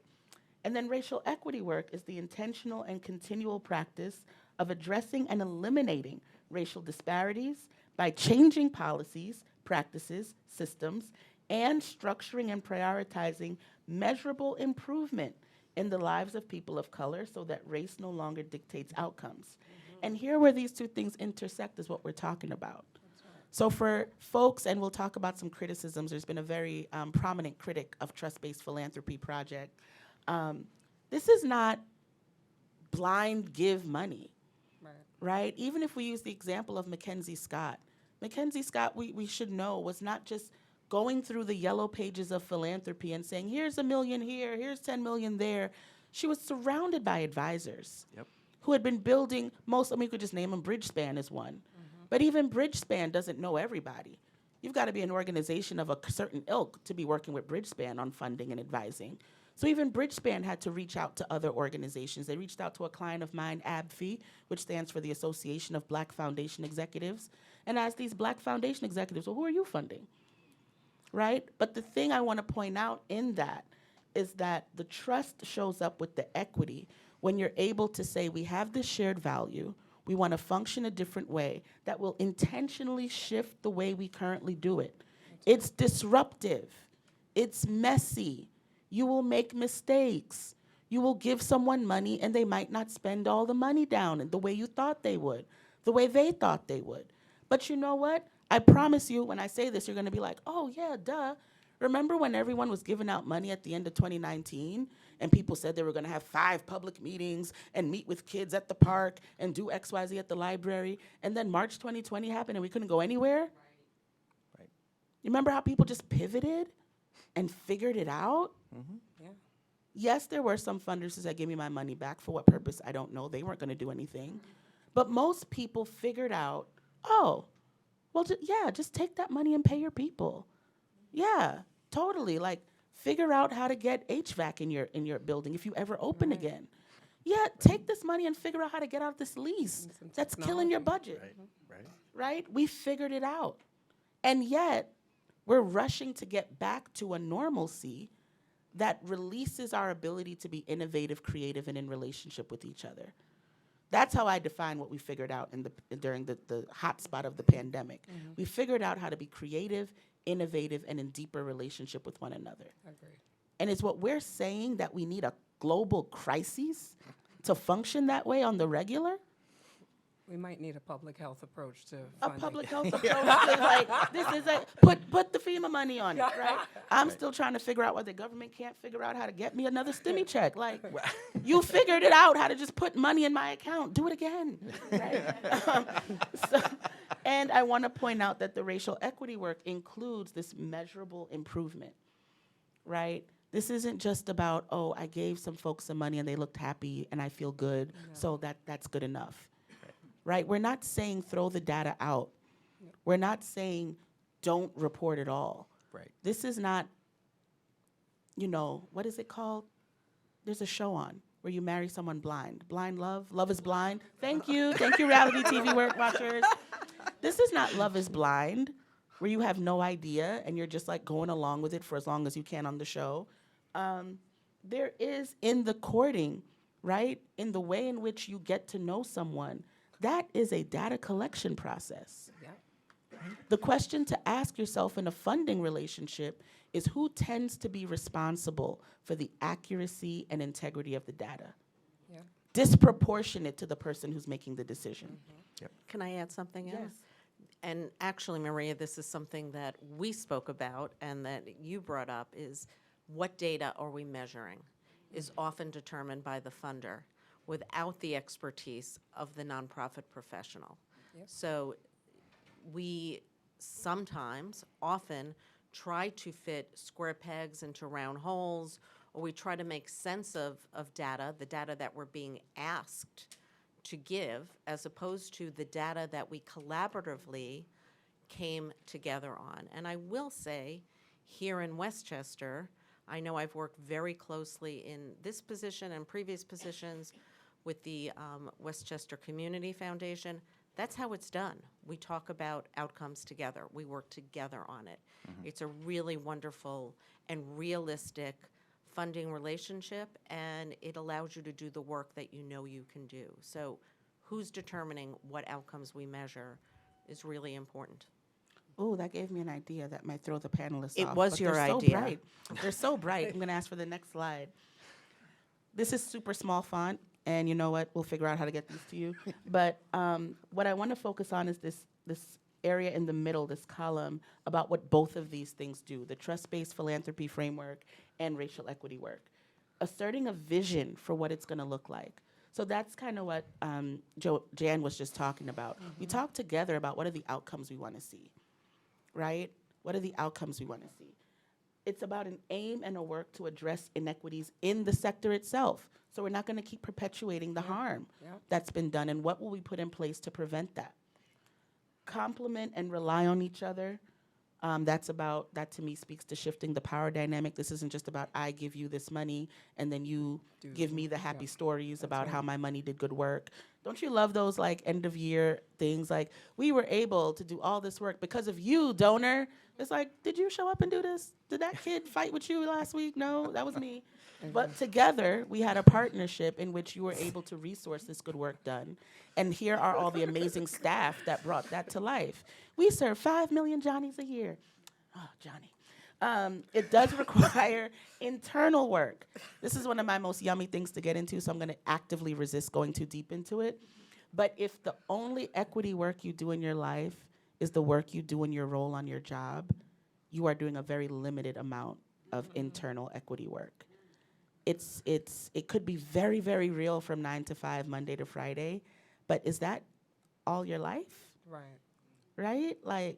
And then racial equity work is the intentional and continual practice of addressing and eliminating racial disparities by changing policies, practices, systems, and structuring and prioritizing measurable improvement in the lives of people of color so that race no longer dictates outcomes. And here where these two things intersect is what we're talking about. So for folks, and we'll talk about some criticisms, there's been a very prominent critic of trust-based philanthropy project. This is not blind give money, right? Even if we use the example of Mackenzie Scott. Mackenzie Scott, we should know, was not just going through the yellow pages of philanthropy and saying, here's $1 million here, here's 10 million there. She was surrounded by advisors who had been building we could just name them. Bridgespan is one. But even Bridgespan doesn't know everybody. You've got to be an organization of a certain ilk to be working with Bridgespan on funding and advising. So even Bridgespan had to reach out to other organizations. They reached out to a client of mine, ABFI, which stands for the Association of Black Foundation Executives, and asked these Black Foundation executives, well, who are you funding, right? But the thing I want to point out in that is that the trust shows up with the equity when you're able to say, we have this shared value, we want to function a different way that will intentionally shift the way we currently do it. It's disruptive. It's messy. You will make mistakes. You will give someone money and they might not spend all the money down the way you thought they would, the way they thought they would. But you know what? I promise you, when I say this, you're going to be like, oh, yeah, duh. Remember when everyone was giving out money at the end of 2019 and people said they were going to have 5 public meetings and meet with kids at the park and do XYZ at the library, and then March 2020 happened and we couldn't go anywhere? Right. You remember how people just pivoted and figured it out? Yeah. Yes, there were some funders who said, give me my money back. For what purpose? I don't know. They weren't going to do anything. But most people figured out, oh, well, just take that money and pay your people. Yeah, totally. Like, figure out how to get HVAC in your building if you ever open again. Yeah, take this money and figure out how to get out of this lease. That's killing your budget. Right? We figured it out. And yet, we're rushing to get back to a normalcy that releases our ability to be innovative, creative, and in relationship with each other. That's how I define what we figured out during the hot spot of the pandemic. We figured out how to be creative, innovative, and in deeper relationship with one another. Agreed. And it's what we're saying, that we need a global crisis to function that way on the regular. We might need a public health approach to A funding. public health approach is like, this is a, put the FEMA money on it, right? I'm still trying to figure out why the government can't figure out how to get me another stimmy check. Like, you figured it out how to just put money in my account. Do it again, right? And I want to point out that the racial equity work includes this measurable improvement, right? This isn't just about, oh, I gave some folks some money and they looked happy and I feel good, so that's good enough. Right? We're not saying throw the data out. We're not saying don't report at all. Right. This is not, what is it called? There's a show on where you marry someone blind. Blind love? Love is blind? Thank you, reality TV watchers. This is not Love is Blind, where you have no idea and you're just like going along with it for as long as you can on the show. There is in the courting, right? In the way in which you get to know someone, that is a data collection process. Yeah. The question to ask yourself in a funding relationship is, who tends to be responsible for the accuracy and integrity of the data? Yeah. Disproportionate to the person who's making the decision. Can I add something else? Yes. And actually, Maria, this is something that we spoke about and that you brought up, is what data are we measuring is often determined by the funder without the expertise of the nonprofit professional. Yep. So we sometimes, often, try to fit square pegs into round holes, or we try to make sense of data, the data that we're being asked to give, as opposed to the data that we collaboratively came together on. And I will say, here in Westchester, I know I've worked very closely in this position and previous positions with the Westchester Community Foundation. That's how it's done. We talk about outcomes together. We work together on it. It's a really wonderful and realistic funding relationship, and it allows you to do the work that you know you can do. So who's determining what outcomes we measure is really important. Oh, that gave me an idea that might throw the panelists It off. was but your they're idea. So bright. They're so bright. I'm going to ask for the next slide. This is super small font, and you know what? We'll figure out how to get these to you. But what I want to focus on is this area in the middle, this column, about what both of these things do, the trust-based philanthropy framework and racial equity work. Asserting a vision for what it's going to look like. So that's kind of what Joanne was just talking about. We talk together about what are the outcomes we want to see, right? What are the outcomes we want to see? It's about an aim and a work to address inequities in the sector itself. So we're not going to keep perpetuating the harm that's been done, and what will we put in place to prevent that? Complement and rely on each other. That to me speaks to shifting the power dynamic. This isn't just about I give you this money and then you give me the happy stories about how my money did good work. Don't you love those like end of year things? Like, we were able to do all this work because of you, donor. It's like, did you show up and do this? Did that kid fight with you last week? No, that was me. But together, we had a partnership in which you were able to resource this good work done. And here are all the amazing staff that brought that to life. We serve 5 million Johnnies a year. Oh, Johnny. It does require internal work. This is one of my most yummy things to get into, so I'm going to actively resist going too deep into it. But if the only equity work you do in your life is the work you do in your role on your job, you are doing a very limited amount of internal equity work. It could be very, very real from 9 to 5, Monday to Friday, but is that all your life? Right. Right? Like,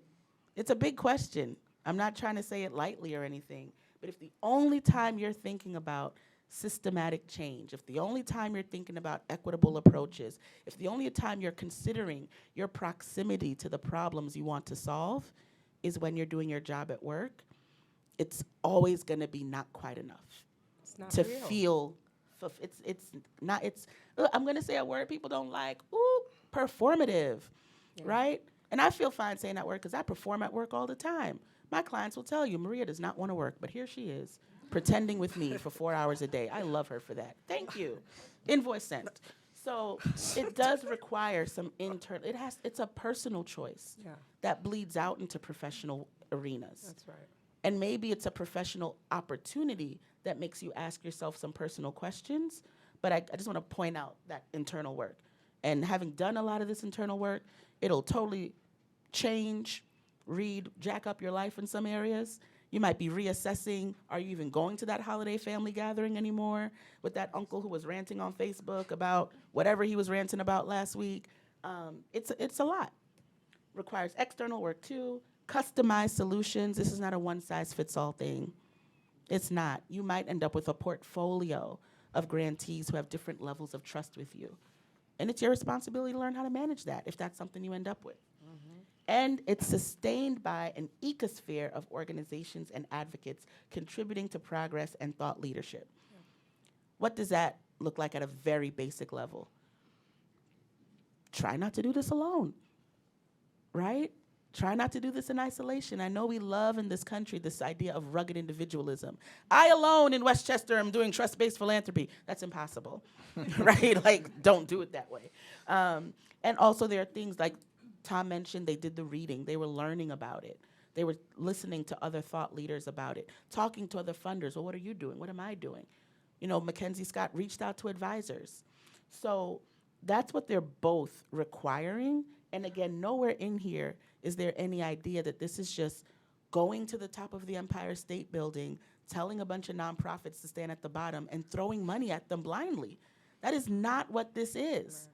it's a big question. I'm not trying to say it lightly or anything, but if the only time you're thinking about systematic change, if the only time you're thinking about equitable approaches, if the only time you're considering your proximity to the problems you want to solve is when you're doing your job at work, it's always going to be not quite enough It's not to real. feel. It's not. I'm going to say a word people don't like. Ooh, performative, right? And I feel fine saying that word because I perform at work all the time. My clients will tell you, Maria does not want to work, but here she is, pretending with me for 4 hours a day. I love her for that. Thank you. Invoice sent. So it does require some internal. It's a personal choice Yeah, that bleeds out into professional arenas. that's right. And maybe it's a professional opportunity that makes you ask yourself some personal questions. But I just want to point out that internal work. And having done a lot of this internal work, it'll totally change, jack up your life in some areas. You might be reassessing, are you even going to that holiday family gathering anymore with that uncle who was ranting on Facebook about whatever he was ranting about last week? It's a lot. Requires external work too, customized solutions. This is not a one-size-fits-all thing. It's not. You might end up with a portfolio of grantees who have different levels of trust with you. And it's your responsibility to learn how to manage that if that's something you end up with. And it's sustained by an ecosphere of organizations and advocates contributing to progress and thought leadership. What does that look like at a very basic level? Try not to do this alone, right? Try not to do this in isolation. I know we love in this country this idea of rugged individualism. I alone in Westchester am doing trust-based philanthropy. That's impossible, right? Like, don't do it that way. And also there are things like Tom mentioned, they did the reading. They were learning about it. They were listening to other thought leaders about it, talking to other funders. Well, what are you doing? What am I doing? You know, Mackenzie Scott reached out to advisors. So that's what they're both requiring. And again, nowhere in here is there any idea that this is just going to the top of the Empire State Building, telling a bunch of nonprofits to stand at the bottom and throwing money at them blindly. That is not what this is.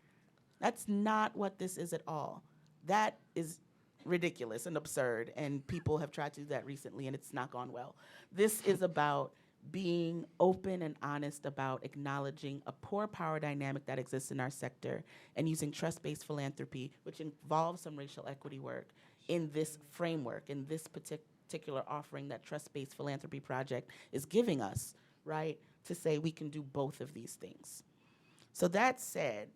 That's not what this is at all. That is ridiculous and absurd, and people have tried to do that recently, and it's not gone well. This is about being open and honest about acknowledging a poor power dynamic that exists in our sector and using trust-based philanthropy, which involves some racial equity work, in this framework, in this particular offering that Trust-Based Philanthropy Project is giving us, right, to say we can do both of these things. So that said,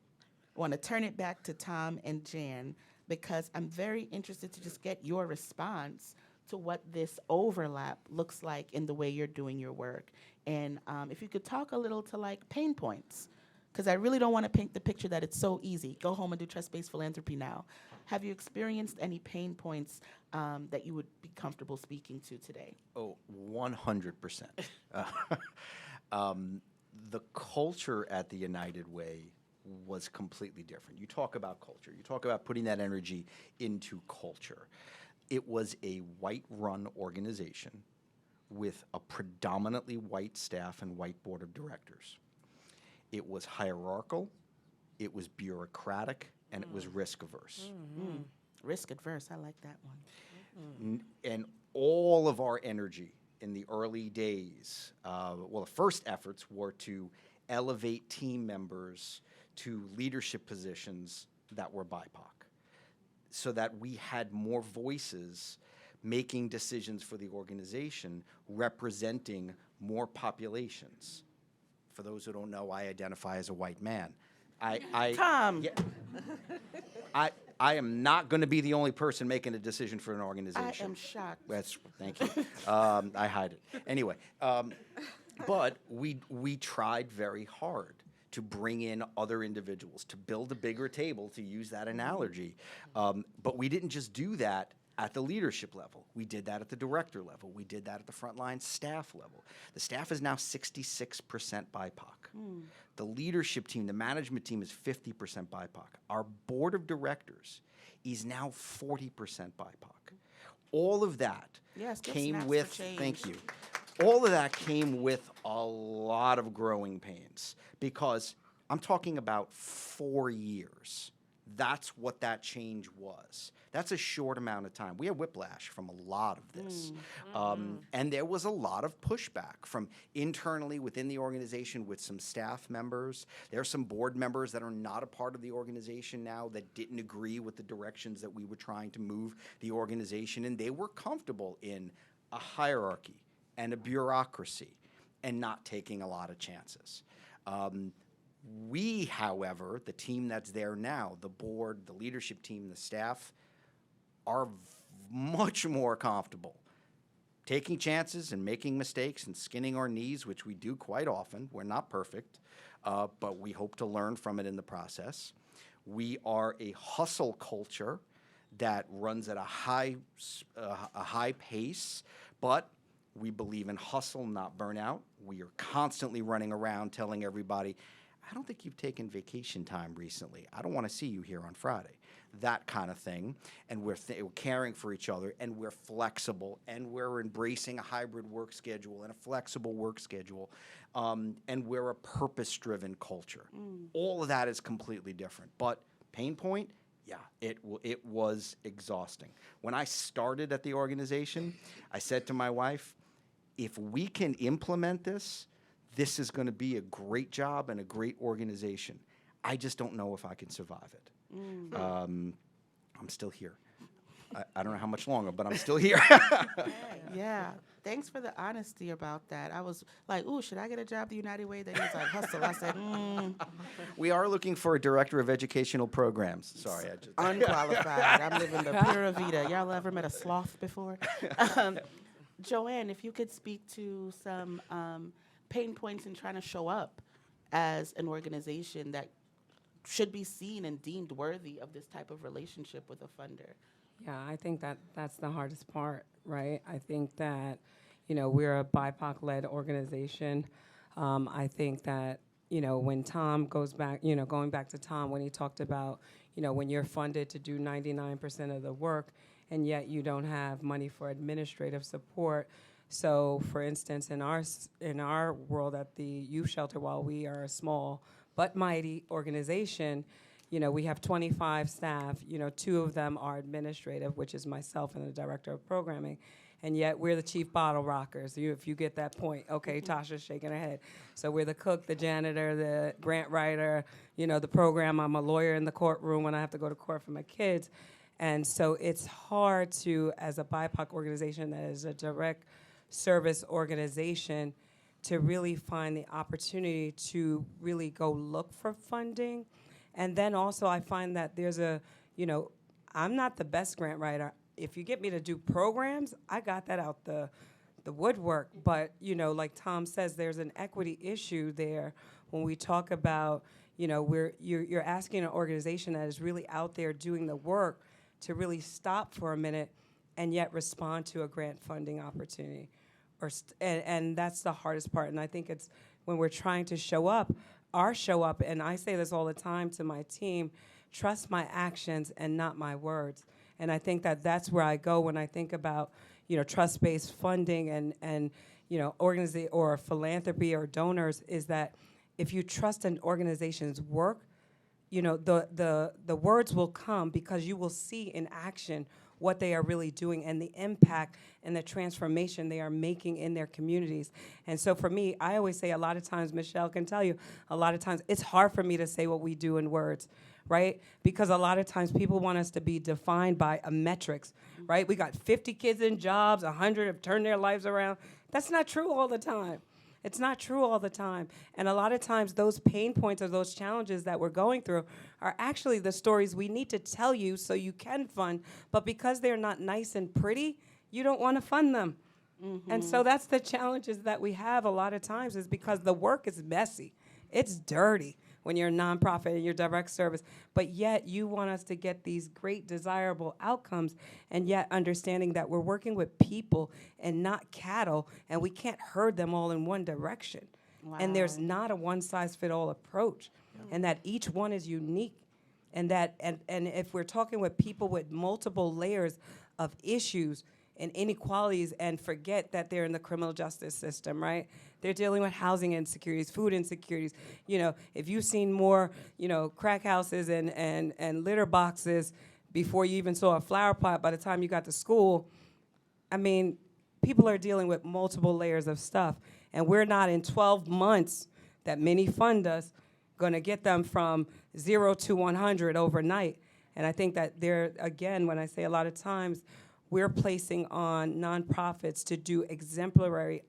I want to turn it back to Tom and Jan, because I'm very interested to just get your response to what this overlap looks like in the way you're doing your work. And if you could talk a little to like pain points, because I really don't want to paint the picture that it's so easy. Go home and do trust-based philanthropy now. Have you experienced any pain points that you would be comfortable speaking to today? Oh, 100%. The culture at the United Way was completely different. You talk about culture. You talk about putting that energy into culture. It was a white-run organization with a predominantly white staff and white board of directors. It was hierarchical, it was bureaucratic, and it was risk-averse. Risk-adverse, I like that one. And all of our energy in the early days, the first efforts were to elevate team members to leadership positions that were BIPOC, so that we had more voices making decisions for the organization, representing more populations. For those who don't know, I identify as a white man. Tom. Yeah, I am not going to be the only person making a decision for an organization. I am shocked. Thank you. I hide it. Anyway, but we tried very hard to bring in other individuals, to build a bigger table, to use that analogy. But we didn't just do that at the leadership level. We did that at the director level. We did that at the frontline staff level. The staff is now 66% BIPOC. The leadership team, the management team is 50% BIPOC. Our board of directors is now 40% BIPOC. All of that Yes, give came snaps for with, change. thank you. All of that came with a lot of growing pains because I'm talking about 4 years. That's what that change was. That's a short amount of time. We had whiplash from a lot of this. And there was a lot of pushback from internally within the organization with some staff members. There are some board members that are not a part of the organization now that didn't agree with the directions that we were trying to move the organization in. They were comfortable in a hierarchy and a bureaucracy and not taking a lot of chances. We, however, the team that's there now, the board, the leadership team, the staff, are much more comfortable taking chances and making mistakes and skinning our knees, which we do quite often. We're not perfect, but we hope to learn from it in the process. We are a hustle culture that runs at a high pace, but we believe in hustle, not burnout. We are constantly running around telling everybody, I don't think you've taken vacation time recently. I don't want to see you here on Friday. That kind of thing. And we're caring for each other, and we're flexible, and we're embracing a hybrid work schedule and a flexible work schedule. And we're a purpose-driven culture. All of that is completely different. But pain point, yeah, it was exhausting. When I started at the organization, I said to my wife, if we can implement this, this is going to be a great job and a great organization. I just don't know if I can survive it. I'm still here. I don't know how much longer, but I'm still here. Yeah. Thanks for the honesty about that. I was like, ooh, should I get a job at the United Way? Then he was like, hustle. I said, We are looking for a director of educational programs. Sorry, I just... unqualified. I'm living the pura vida. Y'all ever met a sloth before? Joanne, if you could speak to some pain points in trying to show up as an organization that should be seen and deemed worthy of this type of relationship with a funder. Yeah, I think that's the hardest part, right? I think that, we're a BIPOC-led organization. I think that, when Tom goes back, going back to Tom, when he talked about, when you're funded to do 99% of the work, and yet you don't have money for administrative support. So, for instance, in our world at the youth shelter, while we are a small but mighty organization, we have 25 staff. 2 of them are administrative, which is myself and the director of programming, and yet we're the chief bottle rockers. If you get that point, okay, Tasha's shaking her head. So we're the cook, the janitor, the grant writer, the program. I'm a lawyer in the courtroom when I have to go to court for my kids, and so it's hard to, as a BIPOC organization that is a direct service organization, to really find the opportunity to really go look for funding. And then also I find that there's I'm not the best grant writer. If you get me to do programs, I got that out the woodwork. But, like Tom says, there's an equity issue there when we talk about, you're asking an organization that is really out there doing the work to really stop for a minute and yet respond to a grant funding opportunity. And that's the hardest part. And I think it's when we're trying to show up, and I say this all the time to my team, trust my actions and not my words. And I think that that's where I go when I think about, trust-based funding and organization or philanthropy or donors, is that if you trust an organization's work, the words will come because you will see in action what they are really doing and the impact and the transformation they are making in their communities. And so for me, I always say a lot of times, Michelle can tell you, a lot of times it's hard for me to say what we do in words, right? Because a lot of times people want us to be defined by a metrics, right? We got 50 kids in jobs, 100 have turned their lives around. That's not true all the time. It's not true all the time. And a lot of times those pain points or those challenges that we're going through are actually the stories we need to tell you so you can fund, but because they're not nice and pretty, you don't want to fund them. And so that's the challenges that we have a lot of times, is because the work is messy. It's dirty. when you're a nonprofit and you're direct service, but yet you want us to get these great desirable outcomes, and yet understanding that we're working with people and not cattle, and we can't herd them all in one direction. And there's not a one-size-fit-all approach, and that each one is unique, and that and if we're talking with people with multiple layers of issues and inequalities, and forget that they're in the criminal justice system, right? They're dealing with housing insecurities, food insecurities. You know, if you've seen more, you know, crack houses and litter boxes before you even saw a flower pot by the time you got to school, I mean, people are dealing with multiple layers of stuff. And we're not in 12 months that many fund us going to get them from 0 to 100 overnight. And I think that there, again, when I say a lot of times, we're placing on nonprofits to do exemplary,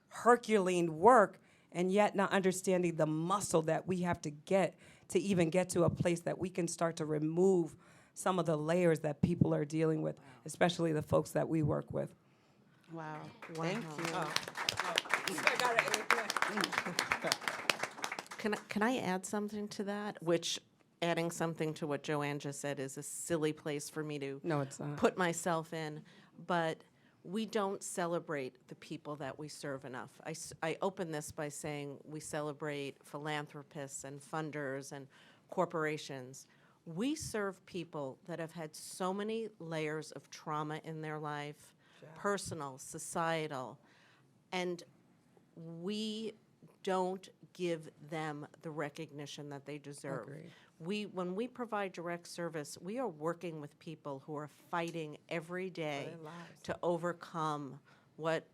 Herculean work, and yet not understanding the muscle that we have to get to even get to a place that we can start to remove some of the layers that people are dealing with, especially the folks that we work with. Wow. Thank you. Can I add something to that? Which, adding something to what Joanne just said is a silly place for me to No, it's not. put myself in, but we don't celebrate the people that we serve enough. I open this by saying we celebrate philanthropists and funders and corporations. We serve people that have had so many layers of trauma in their life, personal, societal, and we don't give them the recognition that they deserve. Agreed. When we provide direct service, we are working with people who are fighting every day their lives. to overcome what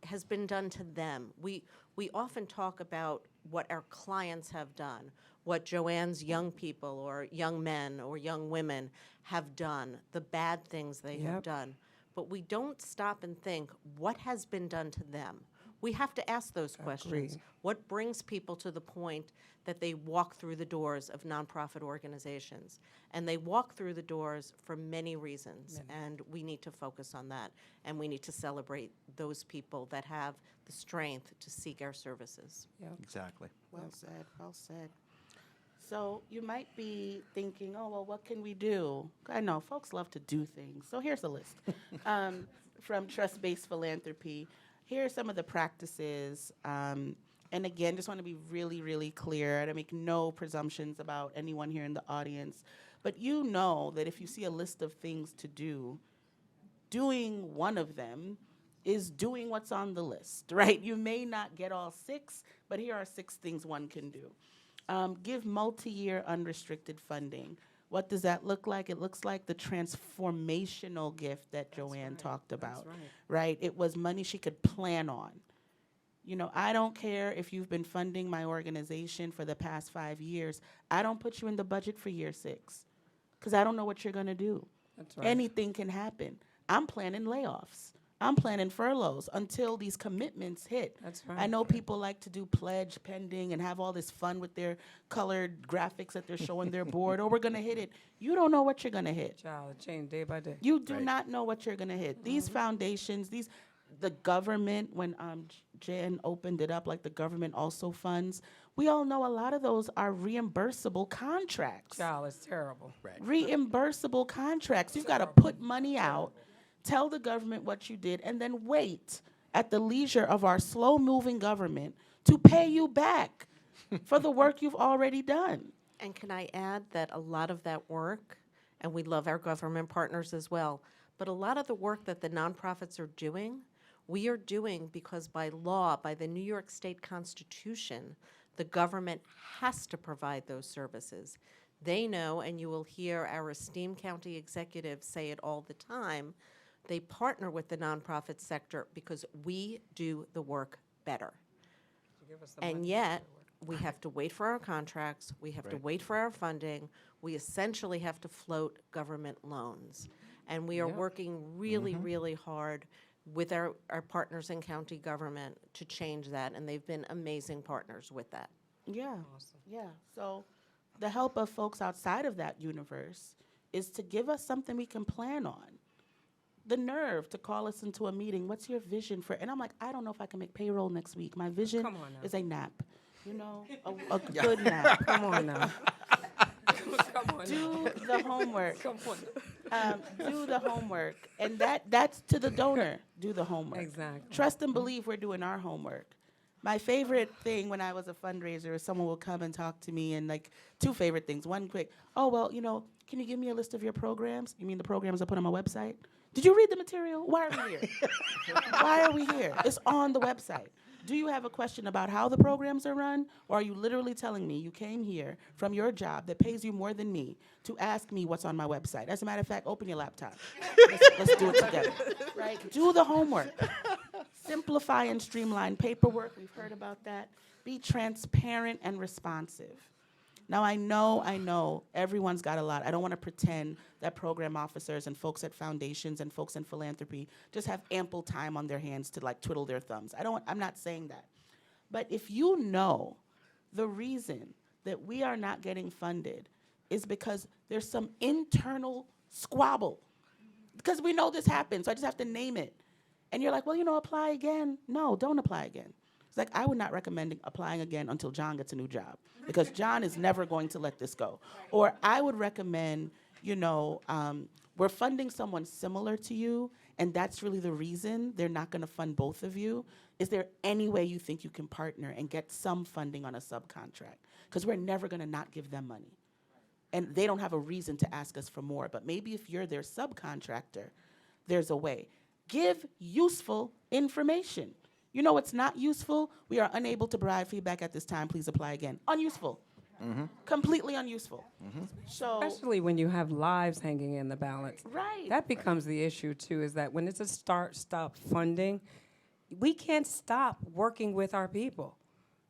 has been done to them. We often talk about what our clients have done, what Joanne's young people or young men or young women have done, the bad things they have Yep. done. But we don't stop and think, what has been done to them? We have to ask those questions. Agreed. What brings people to the point that they walk through the doors of nonprofit organizations? And they walk through the doors for many reasons, and we need to focus on that. And we need to celebrate those people that have the strength to seek our services. Yep. Exactly. Well said, well said. So you might be thinking, oh, well, what can we do? I know, folks love to do things. So here's a list. From Trust-Based Philanthropy, here are some of the practices. And again, just want to be really, really clear. I make no presumptions about anyone here in the audience. But you know that if you see a list of things to do, doing one of them is doing what's on the list, right? You may not get all 6, but here are 6 things one can do. Give multi-year unrestricted funding. What does that look like? It looks like the transformational gift that Joanne talked about, right? It was money she could plan on. You know, I don't care if you've been funding my organization for the past 5 years. I don't put you in the budget for year 6 because I don't know what you're going to do. That's right. Anything can happen. I'm planning layoffs. I'm planning furloughs until these commitments hit. That's right. I know people like to do pledge pending and have all this fun with their colored graphics that they're showing their board. Oh, we're going to hit it. You don't know what you're going to hit. Child, it changed day by day. You do Right. not know what you're going to hit. These foundations, the government, when Jan opened it up, like the government also funds, we all know a lot of those are reimbursable contracts. Child, it's terrible. Right. Reimbursable contracts. You've got to put money out, tell the government what you did, and then wait at the leisure of our slow-moving government to pay you back for the work you've already done. And can I add that a lot of that work, and we love our government partners as well, but a lot of the work that the nonprofits are doing, we are doing because by law, by the New York State Constitution, the government has to provide those services. They know, and you will hear our esteemed county executives say it all the time, they partner with the nonprofit sector because we do the work better. And yet, we have to wait for our contracts, we have to Right. wait for our funding, we essentially have to float government loans. And we are Yep. working really, really hard with our partners in county government to change that, and they've been amazing partners with that. Yeah. Yeah. So the help of folks outside of that universe is to give us something we can plan on. The nerve to call us into a meeting. What's your vision for? And I'm like, I don't know if I can make payroll next week. My vision Come on now. is a nap. You know, a good nap. Come on now. Do the homework. Come on. Do the homework. And that's to the donor. Do the homework. Exactly. Trust and believe we're doing our homework. My favorite thing when I was a fundraiser is someone will come and talk to me, and like two favorite things. One quick, oh, well, you know, can you give me a list of your programs? You mean the programs I put on my website? Did you read the material? Why are we here? Why are we here? It's on the website. Do you have a question about how the programs are run? Or are you literally telling me you came here from your job that pays you more than me to ask me what's on my website? As a matter of fact, open your laptop. Let's do it together. Right? Do the homework. Simplify and streamline paperwork. We've heard about that. Be transparent and responsive. Now, I know everyone's got a lot. I don't want to pretend that program officers and folks at foundations and folks in philanthropy just have ample time on their hands to like twiddle their thumbs. I'm not saying that. But if you know the reason that we are not getting funded is because there's some internal squabble, because we know this happens, so I just have to name it. And you're like, well, you know, apply again. No, don't apply again. It's like, I would not recommend applying again until John gets a new job, because John is never going to let this go. Or I would recommend, you know, we're funding someone similar to you, and that's really the reason they're not going to fund both of you. Is there any way you think you can partner and get some funding on a subcontract? Because we're never going to not give them money. And they don't have a reason to ask us for more. But maybe if you're their subcontractor, there's a way. Give useful information. You know what's not useful? We are unable to provide feedback at this time. Please apply again. Unuseful. Completely unuseful. So, Especially when you have lives hanging in the balance. right. That becomes the issue, too, is that when it's a start-stop funding, we can't stop working with our people.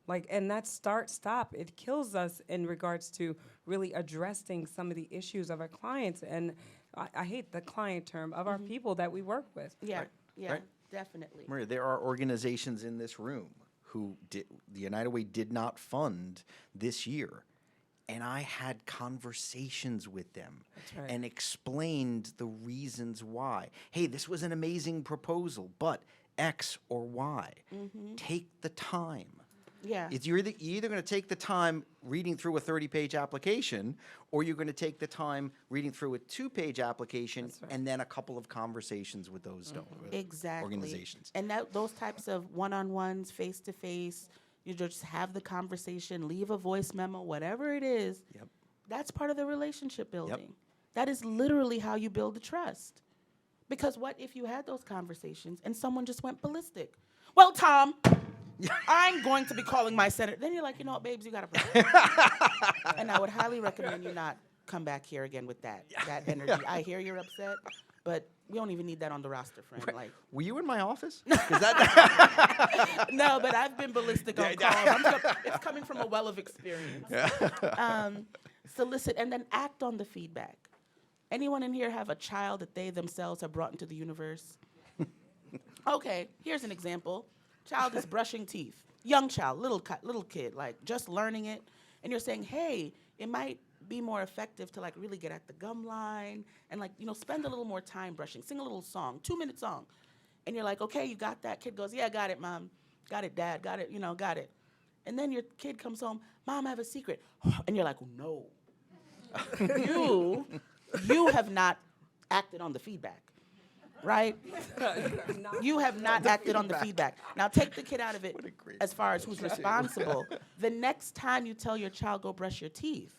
Like, and that start-stop, it kills us in regards to really addressing some of the issues of our clients. And I hate the client term, of our people that we work with. Yeah, Right. yeah, Right. definitely. Maria, there are organizations in this room who the United Way did not fund this year. And I had conversations with them That's right. and explained the reasons why. Hey, this was an amazing proposal, but X or Y. Take the time. Yeah. You're either going to take the time reading through a 30-page application, or you're going to take the time reading through a 2-page application, That's right. and then a couple of conversations with those Exactly. organizations. And those types of one-on-ones, face-to-face, you just have the conversation, leave a voice memo, whatever it is. Yep. That's part of the relationship building. That is literally how you build the trust. Because what if you had those conversations and someone just went ballistic? Well, Tom, I'm going to be calling my senator. Then you're like, you know what, babes, you got a problem. And I would highly recommend you not come back here again with that energy. I hear you're upset, but we don't even need that on the roster, friend. Like, Were you in my office? Is that no, but I've been ballistic on calls. It's coming from a well of experience. Solicit and then act on the feedback. Anyone in here have a child that they themselves have brought into the universe? Okay, here's an example. Child is brushing teeth. Young child, little kid, like just learning it. And you're saying, hey, it might be more effective to like really get at the gum line and like, you know, spend a little more time brushing. Sing a little song, 2-minute song. And you're like, okay, you got that? Kid goes, yeah, got it, Mom. Got it, Dad. Got it, got it. And then your kid comes home, Mom, I have a secret. And you're like, no. You have not acted on the feedback, right? You have not acted on the feedback. Now take the kid out of it as far as who's responsible. The next time you tell your child, go brush your teeth,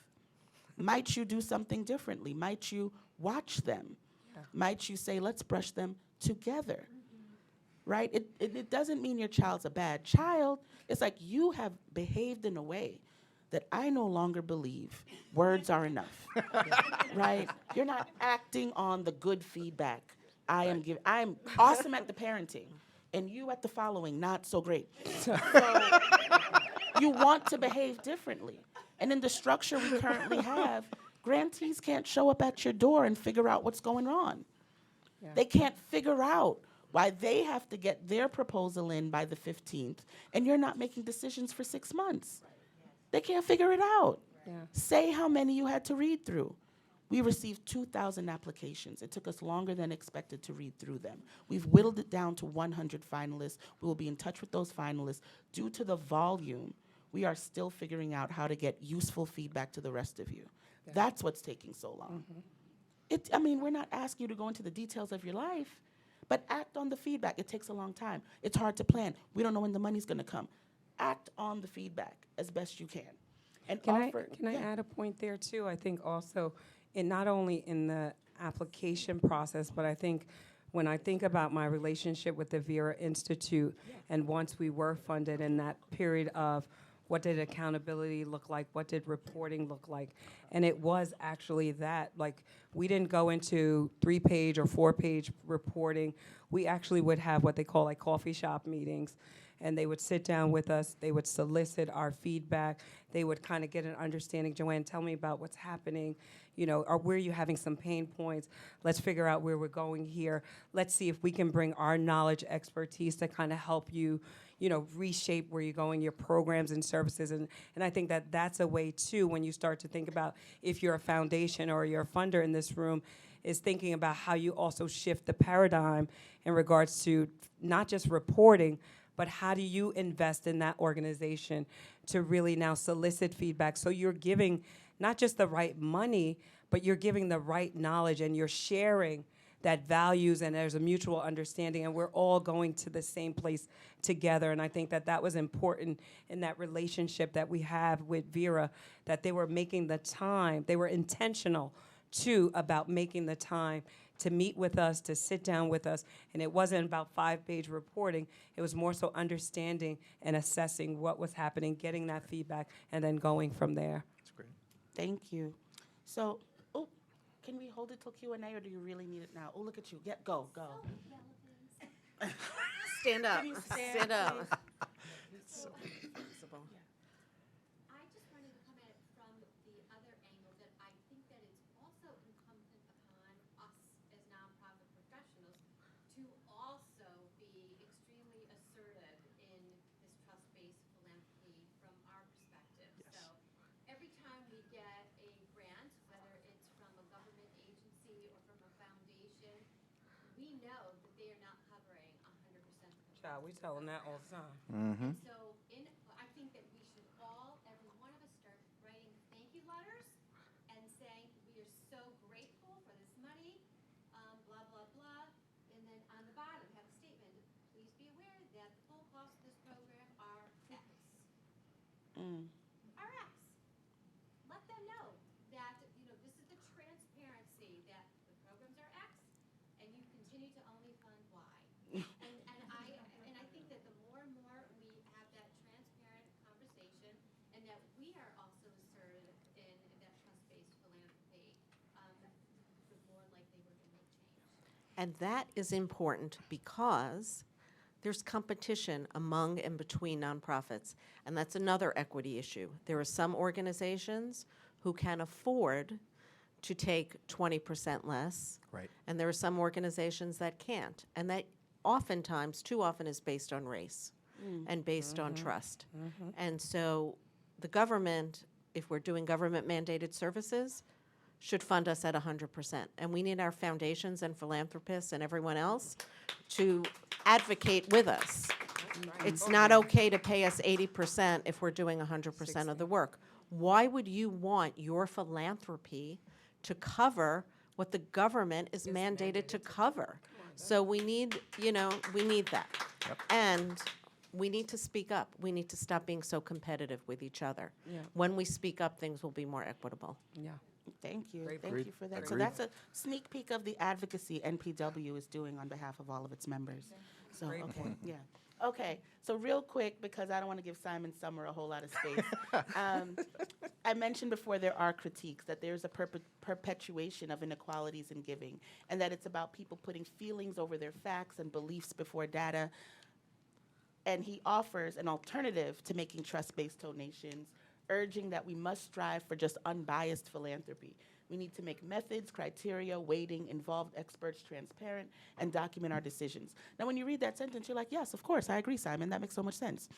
might you do something differently? Might you watch them? Might you say, let's brush them together? Right? It doesn't mean your child's a bad child. It's like you have behaved in a way that I no longer believe words are enough. Right? You're not acting on the good feedback I am giving. I'm awesome at the parenting, and you at the following, not so great. So you want to behave differently. And in the structure we currently have, grantees can't show up at your door and figure out what's going on. Yeah. They can't figure out why they have to get their proposal in by the 15th, and you're not making decisions for 6 months. They can't figure it out. Yeah. Say how many you had to read through. We received 2,000 applications. It took us longer than expected to read through them. We've whittled it down to 100 finalists. We will be in touch with those finalists. Due to the volume, we are still figuring out how to get useful feedback to the rest of you. That's what's taking so long. I mean, we're not asking you to go into the details of your life, but act on the feedback. It takes a long time. It's hard to plan. We don't know when the money's going to come. Act on the feedback as best you can. And Can offer. I add a point there too? I think also, in not only in the application process, but I think when I think about my relationship with the Vera Institute, and once we were funded in that period of what did accountability look like, what did reporting look like, and it was actually that, like, we didn't go into 3-page or 4-page reporting. We actually would have what they call like coffee shop meetings, and they would sit down with us, they would solicit our feedback, they would kind of get an understanding. Joanne, tell me about what's happening, you know, or where you having some pain points. Let's figure out where we're going here. Let's see if we can bring our knowledge, expertise to kind of help you, you know, reshape where you're going, your programs and services. And I think that that's a way too, when you start to think about if you're a foundation or you're a funder in this room, is thinking about how you also shift the paradigm in regards to not just reporting, but how do you invest in that organization to really now solicit feedback? So you're giving not just the right money, but you're giving the right knowledge, and you're sharing that values, and there's a mutual understanding, and we're all going to the same place together. And I think that that was important in that relationship that we have with Vera, that they were making the time, they were intentional too about making the time to meet with us, to sit down with us. And it wasn't about 5-page reporting. It was more so understanding and assessing what was happening, getting that feedback, and then going from there. That's great. Thank you. So, oh, can we hold it till Q&A, or do you really need it now? Oh, look at you. Go. Stand up. Can you stand, Stand up. please? Flexible. I just wanted to come at it from the other angle, that I think that it's also incumbent upon us as nonprofit professionals to also be extremely assertive in this trust-based philanthropy from our perspective. Yes. So every time we get a grant, whether it's from a government agency or from a foundation, we know that they are not covering 100% of the Child, we tell them that all the time. and so I think that we should all, every one of us, start writing thank you letters and saying, we are so grateful for this money, blah, blah, blah. And then on the bottom, have a statement, please be aware that the full cost of this program are X. Are X. Let them know that, you know, this is the transparency, that the programs are X and you continue to only fund Y. And I think that the more and more we have that transparent conversation, and that we are also assertive in that trust-based philanthropy, the more likely we're going to make change. And that is important because there's competition among and between nonprofits, and that's another equity issue. There are some organizations who can afford to take 20% less, Right. and there are some organizations that can't, and that oftentimes, too often, is based on race and based on trust. And so the government, if we're doing government-mandated services, should fund us at 100%. And we need our foundations and philanthropists and everyone else to advocate with us. It's not okay to pay us 80% if we're doing 100% of the work. Why would you want your philanthropy to cover what the government is mandated to cover? So we need, you know, we need that. And we need to speak up. We need to stop being so competitive with each other. Yeah. When we speak up, things will be more equitable. Yeah. Thank you. Great Thank point. you for that. So Agreed. that's a sneak peek of the advocacy NPW is doing on behalf of all of its members. So, Great okay, point. yeah. Okay, so real quick, because I don't want to give Simon Summer a whole lot of space. I mentioned before there are critiques, that there's a perpetuation of inequalities in giving, and that it's about people putting feelings over their facts and beliefs before data. And he offers an alternative to making trust-based donations, urging that we must strive for just unbiased philanthropy. We need to make methods, criteria, weighting, involved experts transparent, and document our decisions. Now, when you read that sentence, you're like, yes, of course, I agree, Simon. That makes so much sense.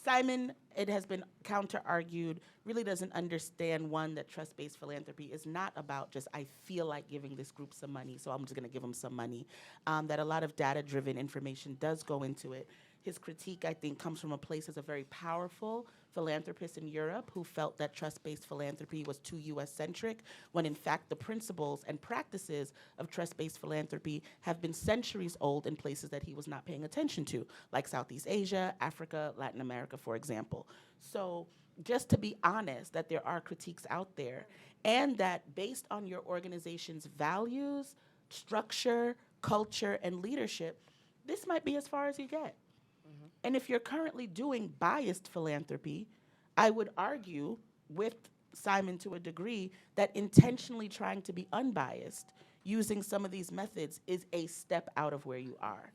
Simon, it has been counter-argued, really doesn't understand, one, that trust-based philanthropy is not about just, I feel like giving this group some money, so I'm just going to give them some money, that a lot of data-driven information does go into it. his critique, I think, comes from a place as a very powerful philanthropist in Europe who felt that trust-based philanthropy was too US-centric, when in fact the principles and practices of trust-based philanthropy have been centuries old in places that he was not paying attention to, like Southeast Asia, Africa, Latin America, for example. So just to be honest that there are critiques out there, and that based on your organization's values, structure, culture, and leadership, this might be as far as you get. And if you're currently doing biased philanthropy, I would argue with Simon to a degree that intentionally trying to be unbiased using some of these methods is a step out of where you are.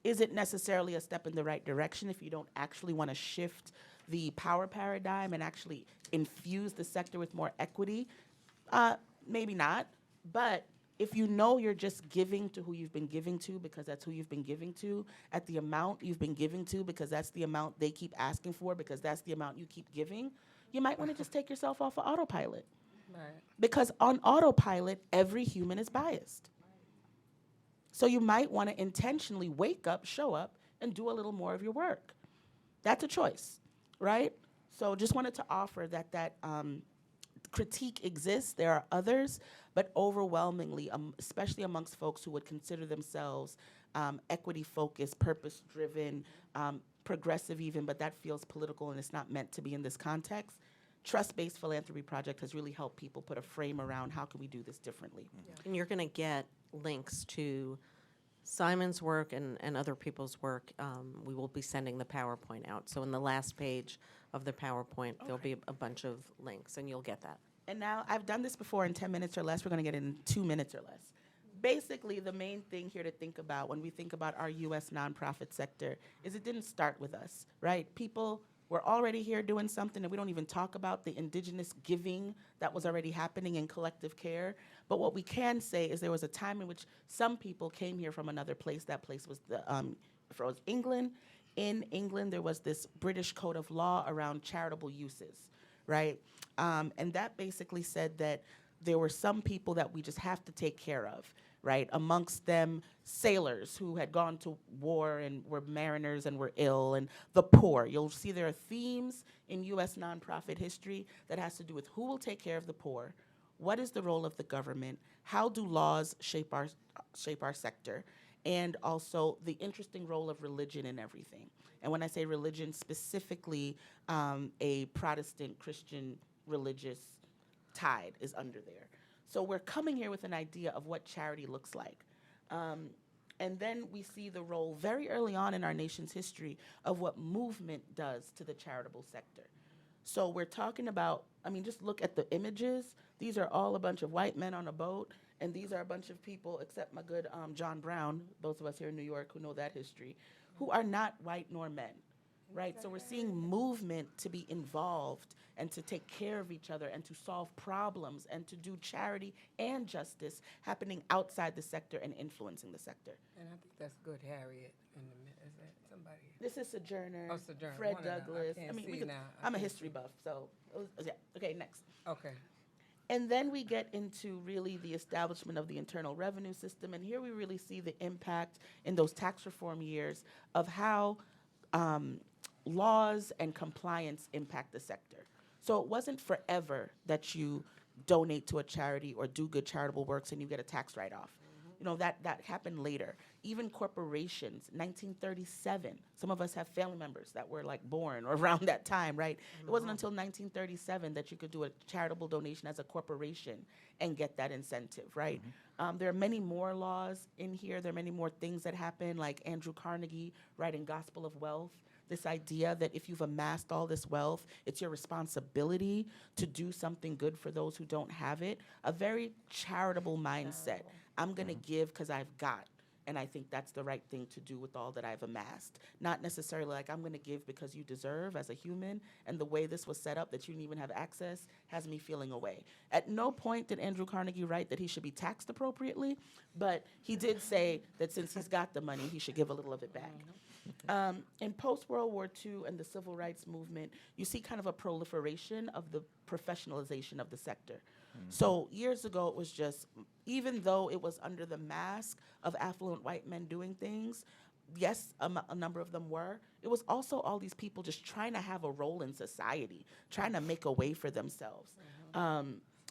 Is it necessarily a step in the right direction if you don't actually want to shift the power paradigm and actually infuse the sector with more equity? Maybe not, but if you know you're just giving to who you've been giving to because that's who you've been giving to, at the amount you've been giving to because that's the amount they keep asking for because that's the amount you keep giving, you might want to just take yourself off of autopilot. Right. Because on autopilot, every human is biased. So you might want to intentionally wake up, show up, and do a little more of your work. That's a choice, right? So just wanted to offer that critique exists. There are others, but overwhelmingly, especially amongst folks who would consider themselves equity-focused, purpose-driven, progressive even, but that feels political and it's not meant to be in this context. Trust-based philanthropy project has really helped people put a frame around how can we do this differently. And you're going to get links to Simon's work and other people's work. We will be sending the PowerPoint out. So in the last page of the PowerPoint, there'll be a bunch of links, and you'll get that. And now, I've done this before in 10 minutes or less. We're going to get it in 2 minutes or less. Basically, the main thing here to think about when we think about our U.S. nonprofit sector is it didn't start with us, right? People were already here doing something, and we don't even talk about the indigenous giving that was already happening in collective care. But what we can say is there was a time in which some people came here from another place. That place was England. In England, there was this British code of law around charitable uses, right? And that basically said that there were some people that we just have to take care of, right? Amongst them, sailors who had gone to war and were mariners and were ill, and the poor. You'll see there are themes in U.S. nonprofit history that has to do with who will take care of the poor, what is the role of the government, how do laws shape our sector, and also the interesting role of religion in everything. And when I say religion, specifically a Protestant Christian religious tide is under there. So we're coming here with an idea of what charity looks like. And then we see the role very early on in our nation's history of what movement does to the charitable sector. So we're talking about, just look at the images. These are all a bunch of white men on a boat, and these are a bunch of people, except my good John Brown, those of us here in New York who know that history, who are not white nor men, right? So we're seeing movement to be involved and to take care of each other and to solve problems and to do charity and justice happening outside the sector and influencing the sector. And I think that's good, Harriet. Is that somebody? This is Sojourner, Oh, Sojourner, Fred one of them. Douglass. I can't see now. I'm a history buff, so yeah. Okay, next. Okay. And then we get into really the establishment of the internal revenue system, and here we really see the impact in those tax reform years of how laws and compliance impact the sector. So it wasn't forever that you donate to a charity or do good charitable works and you get a tax write-off. That happened later. Even corporations, 1937. Some of us have family members that were born or around that time, right? It wasn't until 1937 that you could do a charitable donation as a corporation and get that incentive, right? There are many more laws in here. There are many more things that happen, like Andrew Carnegie writing Gospel of Wealth. This idea that if you've amassed all this wealth, it's your responsibility to do something good for those who don't have it. A very charitable mindset. I'm going to give because I've got. And I think that's the right thing to do with all that I've amassed. Not necessarily I'm going to give because you deserve as a human, and the way this was set up that you didn't even have access has me feeling away. At no point did Andrew Carnegie write that he should be taxed appropriately, but he did say that since he's got the money, he should give a little of it back. In post-World War II and the Civil Rights Movement, you see kind of a proliferation of the professionalization of the sector. So years ago, it was just, even though it was under the mask of affluent white men doing things, yes, a number of them were. It was also all these people just trying to have a role in society, trying to make a way for themselves.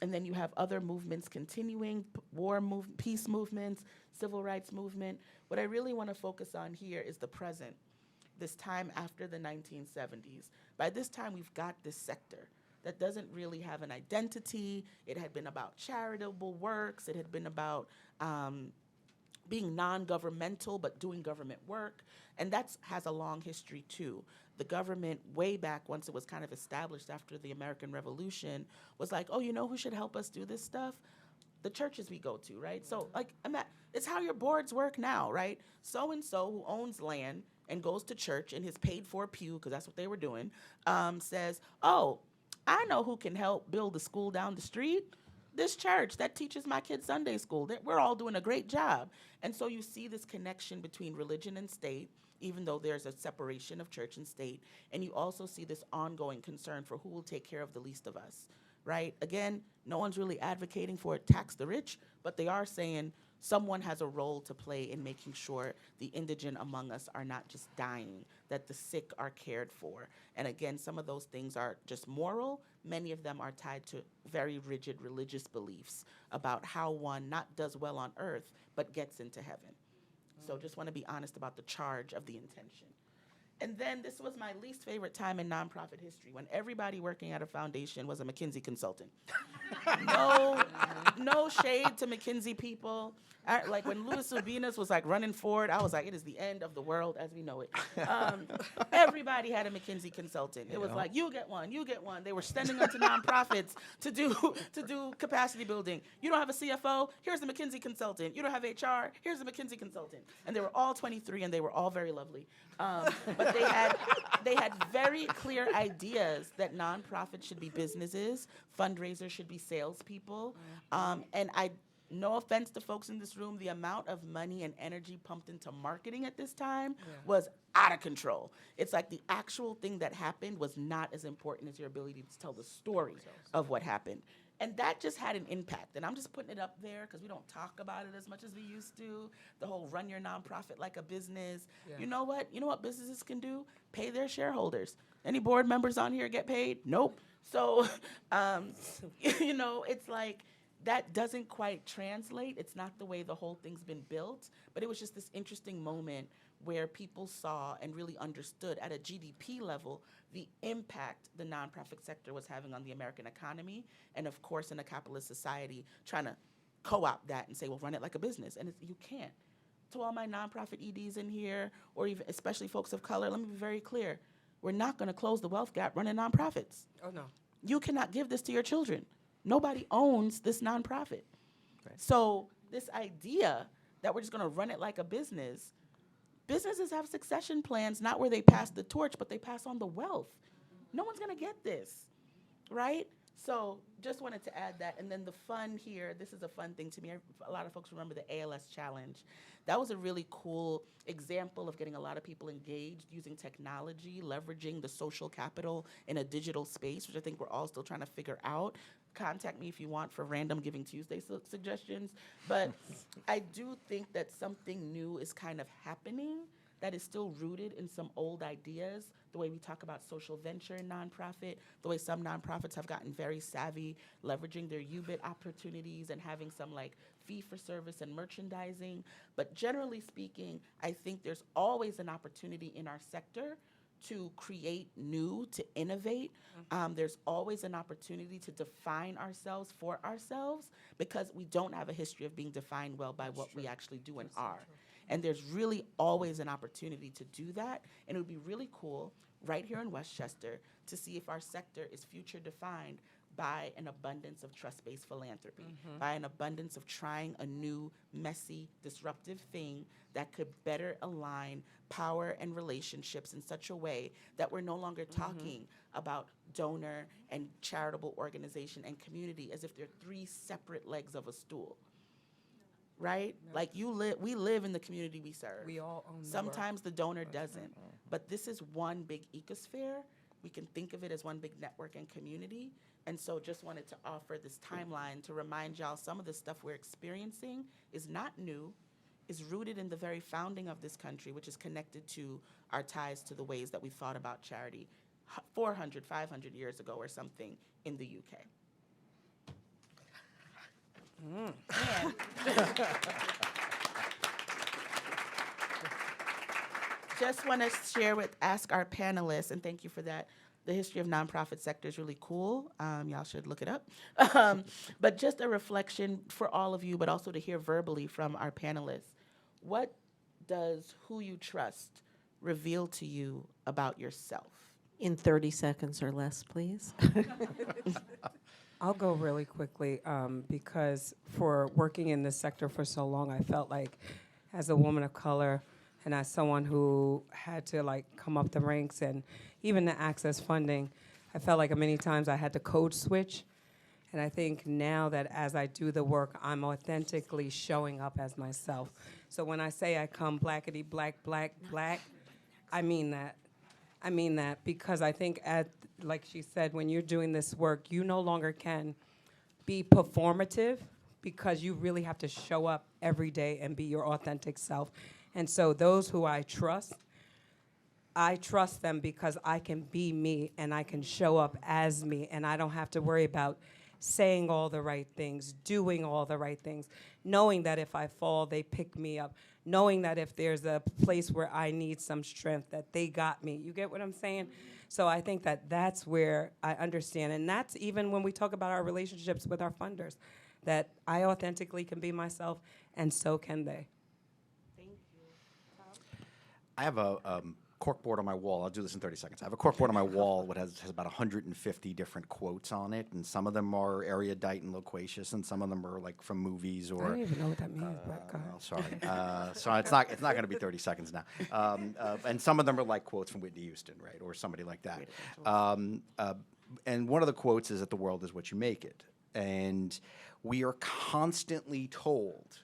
And then you have other movements continuing, peace movements, civil rights movement. What I really want to focus on here is the present, this time after the 1970s. By this time, we've got this sector that doesn't really have an identity. It had been about charitable works. It had been about being non-governmental but doing government work, and that has a long history too. The government, way back once it was kind of established after the American Revolution, was like, oh, you know who should help us do this stuff? The churches we go to, right? So like, it's how your boards work now, right? So-and-so who owns land and goes to church in his paid-for pew, because that's what they were doing, says, oh, I know who can help build the school down the street. This church that teaches my kids Sunday school. We're all doing a great job. And so you see this connection between religion and state, even though there's a separation of church and state. And you also see this ongoing concern for who will take care of the least of us, right? Again, no one's really advocating for it, tax the rich, but they are saying someone has a role to play in making sure the indigent among us are not just dying, that the sick are cared for. And again, some of those things are just moral. Many of them are tied to very rigid religious beliefs about how one not does well on earth, but gets into heaven. So just want to be honest about the charge of the intention. And then this was my least favorite time in nonprofit history, when everybody working at a foundation was a McKinsey consultant. No shade to McKinsey people. Like when Louis Ubinas was like running forward, I was like, it is the end of the world as we know it. Everybody had a McKinsey consultant. It was like, you get one, you get one. They were sending them to nonprofits to do capacity building. You don't have a CFO? Here's the McKinsey consultant. You don't have HR? Here's the McKinsey consultant. And they were all 23 and they were all very lovely. But they had very clear ideas that nonprofits should be businesses, fundraisers should be salespeople, and no offense to folks in this room, the amount of money and energy pumped into marketing at this time was out of control. It's like the actual thing that happened was not as important as your ability to tell the story of what happened. And that just had an impact. And I'm just putting it up there because we don't talk about it as much as we used to. The whole run your nonprofit like a business. Yeah. You know what? You know what businesses can do? Pay their shareholders. Any board members on here get paid? Nope. So, it's like, that doesn't quite translate. It's not the way the whole thing's been built, but it was just this interesting moment where people saw and really understood at a GDP level the impact the nonprofit sector was having on the American economy, and of course in a capitalist society trying to co-opt that and say, well, run it like a business, and you can't. To all my nonprofit EDs in here, or even especially folks of color, let me be very clear. We're not gonna close the wealth gap running nonprofits. Oh no. You cannot give this to your children. Nobody owns this nonprofit. Right. So this idea that we're just going to run it like a business, businesses have succession plans, not where they pass the torch, but they pass on the wealth. No one's going to get this, right? So just wanted to add that. And then the fun here, this is a fun thing to me. A lot of folks remember the ALS Challenge. That was a really cool example of getting a lot of people engaged using technology, leveraging the social capital in a digital space, which I think we're all still trying to figure out. Contact me if you want for random Giving Tuesday suggestions. But I do think that something new is kind of happening that is still rooted in some old ideas, the way we talk about social venture and nonprofit, the way some nonprofits have gotten very savvy, leveraging their UBIT opportunities and having some like fee-for-service and merchandising. But generally speaking, I think there's always an opportunity in our sector to create new, to innovate. There's always an opportunity to define ourselves for ourselves, because we don't have a history of being defined well by what we actually do and are. And there's really always an opportunity to do that. And it would be really cool right here in Westchester to see if our sector is future defined by an abundance of trust-based philanthropy, by an abundance of trying a new, messy, disruptive thing that could better align power and relationships in such a way that we're no longer talking about donor and charitable organization and community as if they're three separate legs of a stool. Right? No. Like we live in the community we serve. We all own Sometimes the donor doesn't. But this is one big ecosphere. We can think of it as one big network and community. And so just wanted to offer this timeline to remind y'all some of the stuff we're experiencing is not new. is rooted in the very founding of this country, which is connected to our ties to the ways that we thought about charity 400, 500 years ago or something in the UK. And just want to ask our panelists, and thank you for that. The history of nonprofit sector is really cool. Y'all should look it up. But just a reflection for all of you, but also to hear verbally from our panelists. What does who you trust reveal to you about yourself? In 30 seconds or less, please. I'll go really quickly because for working in this sector for so long, I felt like as a woman of color and as someone who had to like come up the ranks and even to access funding, I felt like many times I had to code switch. And I think now that as I do the work, I'm authentically showing up as myself. So when I say I come blackety black, black, black, I mean that. I mean that because I think, like she said, when you're doing this work, you no longer can be performative because you really have to show up every day and be your authentic self. And so those who I trust them because I can be me and I can show up as me and I don't have to worry about saying all the right things, doing all the right things, knowing that if I fall, they pick me up, knowing that if there's a place where I need some strength, that they got me. You get what I'm saying? So I think that that's where I understand. And that's even when we talk about our relationships with our funders, that I authentically can be myself and so can they. Thank you. I have a corkboard on my wall. I'll do this in 30 seconds. I have a corkboard on my wall that has about 150 different quotes on it, and some of them are erudite and loquacious, and some of them are like from movies or. I don't even know what that means, but go ahead. Oh, sorry. So it's not going to be 30 seconds now. And some of them are like quotes from Whitney Houston, right, or somebody like that. And one of the quotes is that the world is what you make it, and we are constantly told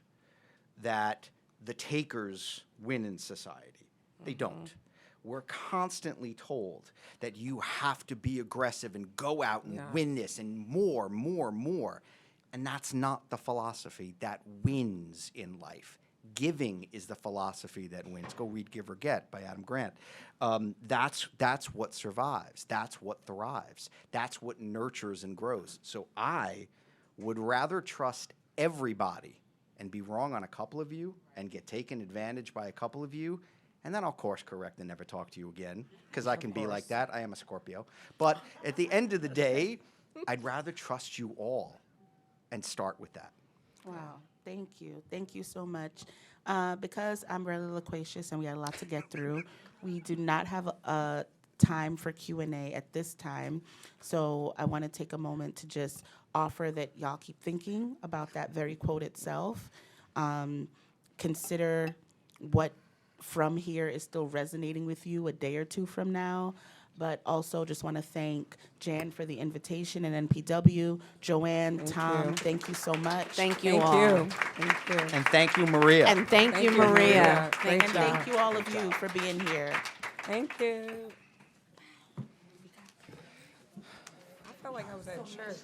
that the takers win in society. They don't. We're constantly told that you have to be aggressive and go out and win this and more. And that's not the philosophy that wins in life. Giving is the philosophy that wins. Go read Give or Get by Adam Grant. That's what survives. That's what thrives. That's what nurtures and grows. So I would rather trust everybody and be wrong on a couple of you and get taken advantage by a couple of you, and then I'll course correct and never talk to you again, because I can be like that. I am a Scorpio. But at the end of the day, I'd rather trust you all and start with that. Wow, thank you. Thank you so much. Because I'm really loquacious and we had a lot to get through, we do not have a time for Q&A at this time. So I want to take a moment to just offer that y'all keep thinking about that very quote itself. Consider what from here is still resonating with you a day or two from now. But also just want to thank Jan for the invitation and NPW, Joanne, Tom, thank you so much. Thank you Thank all. you. Thank you. And thank you, Maria. And thank you, Maria. Maria. And Great job. thank you all of you for being here. Thank you. I felt like I was at church.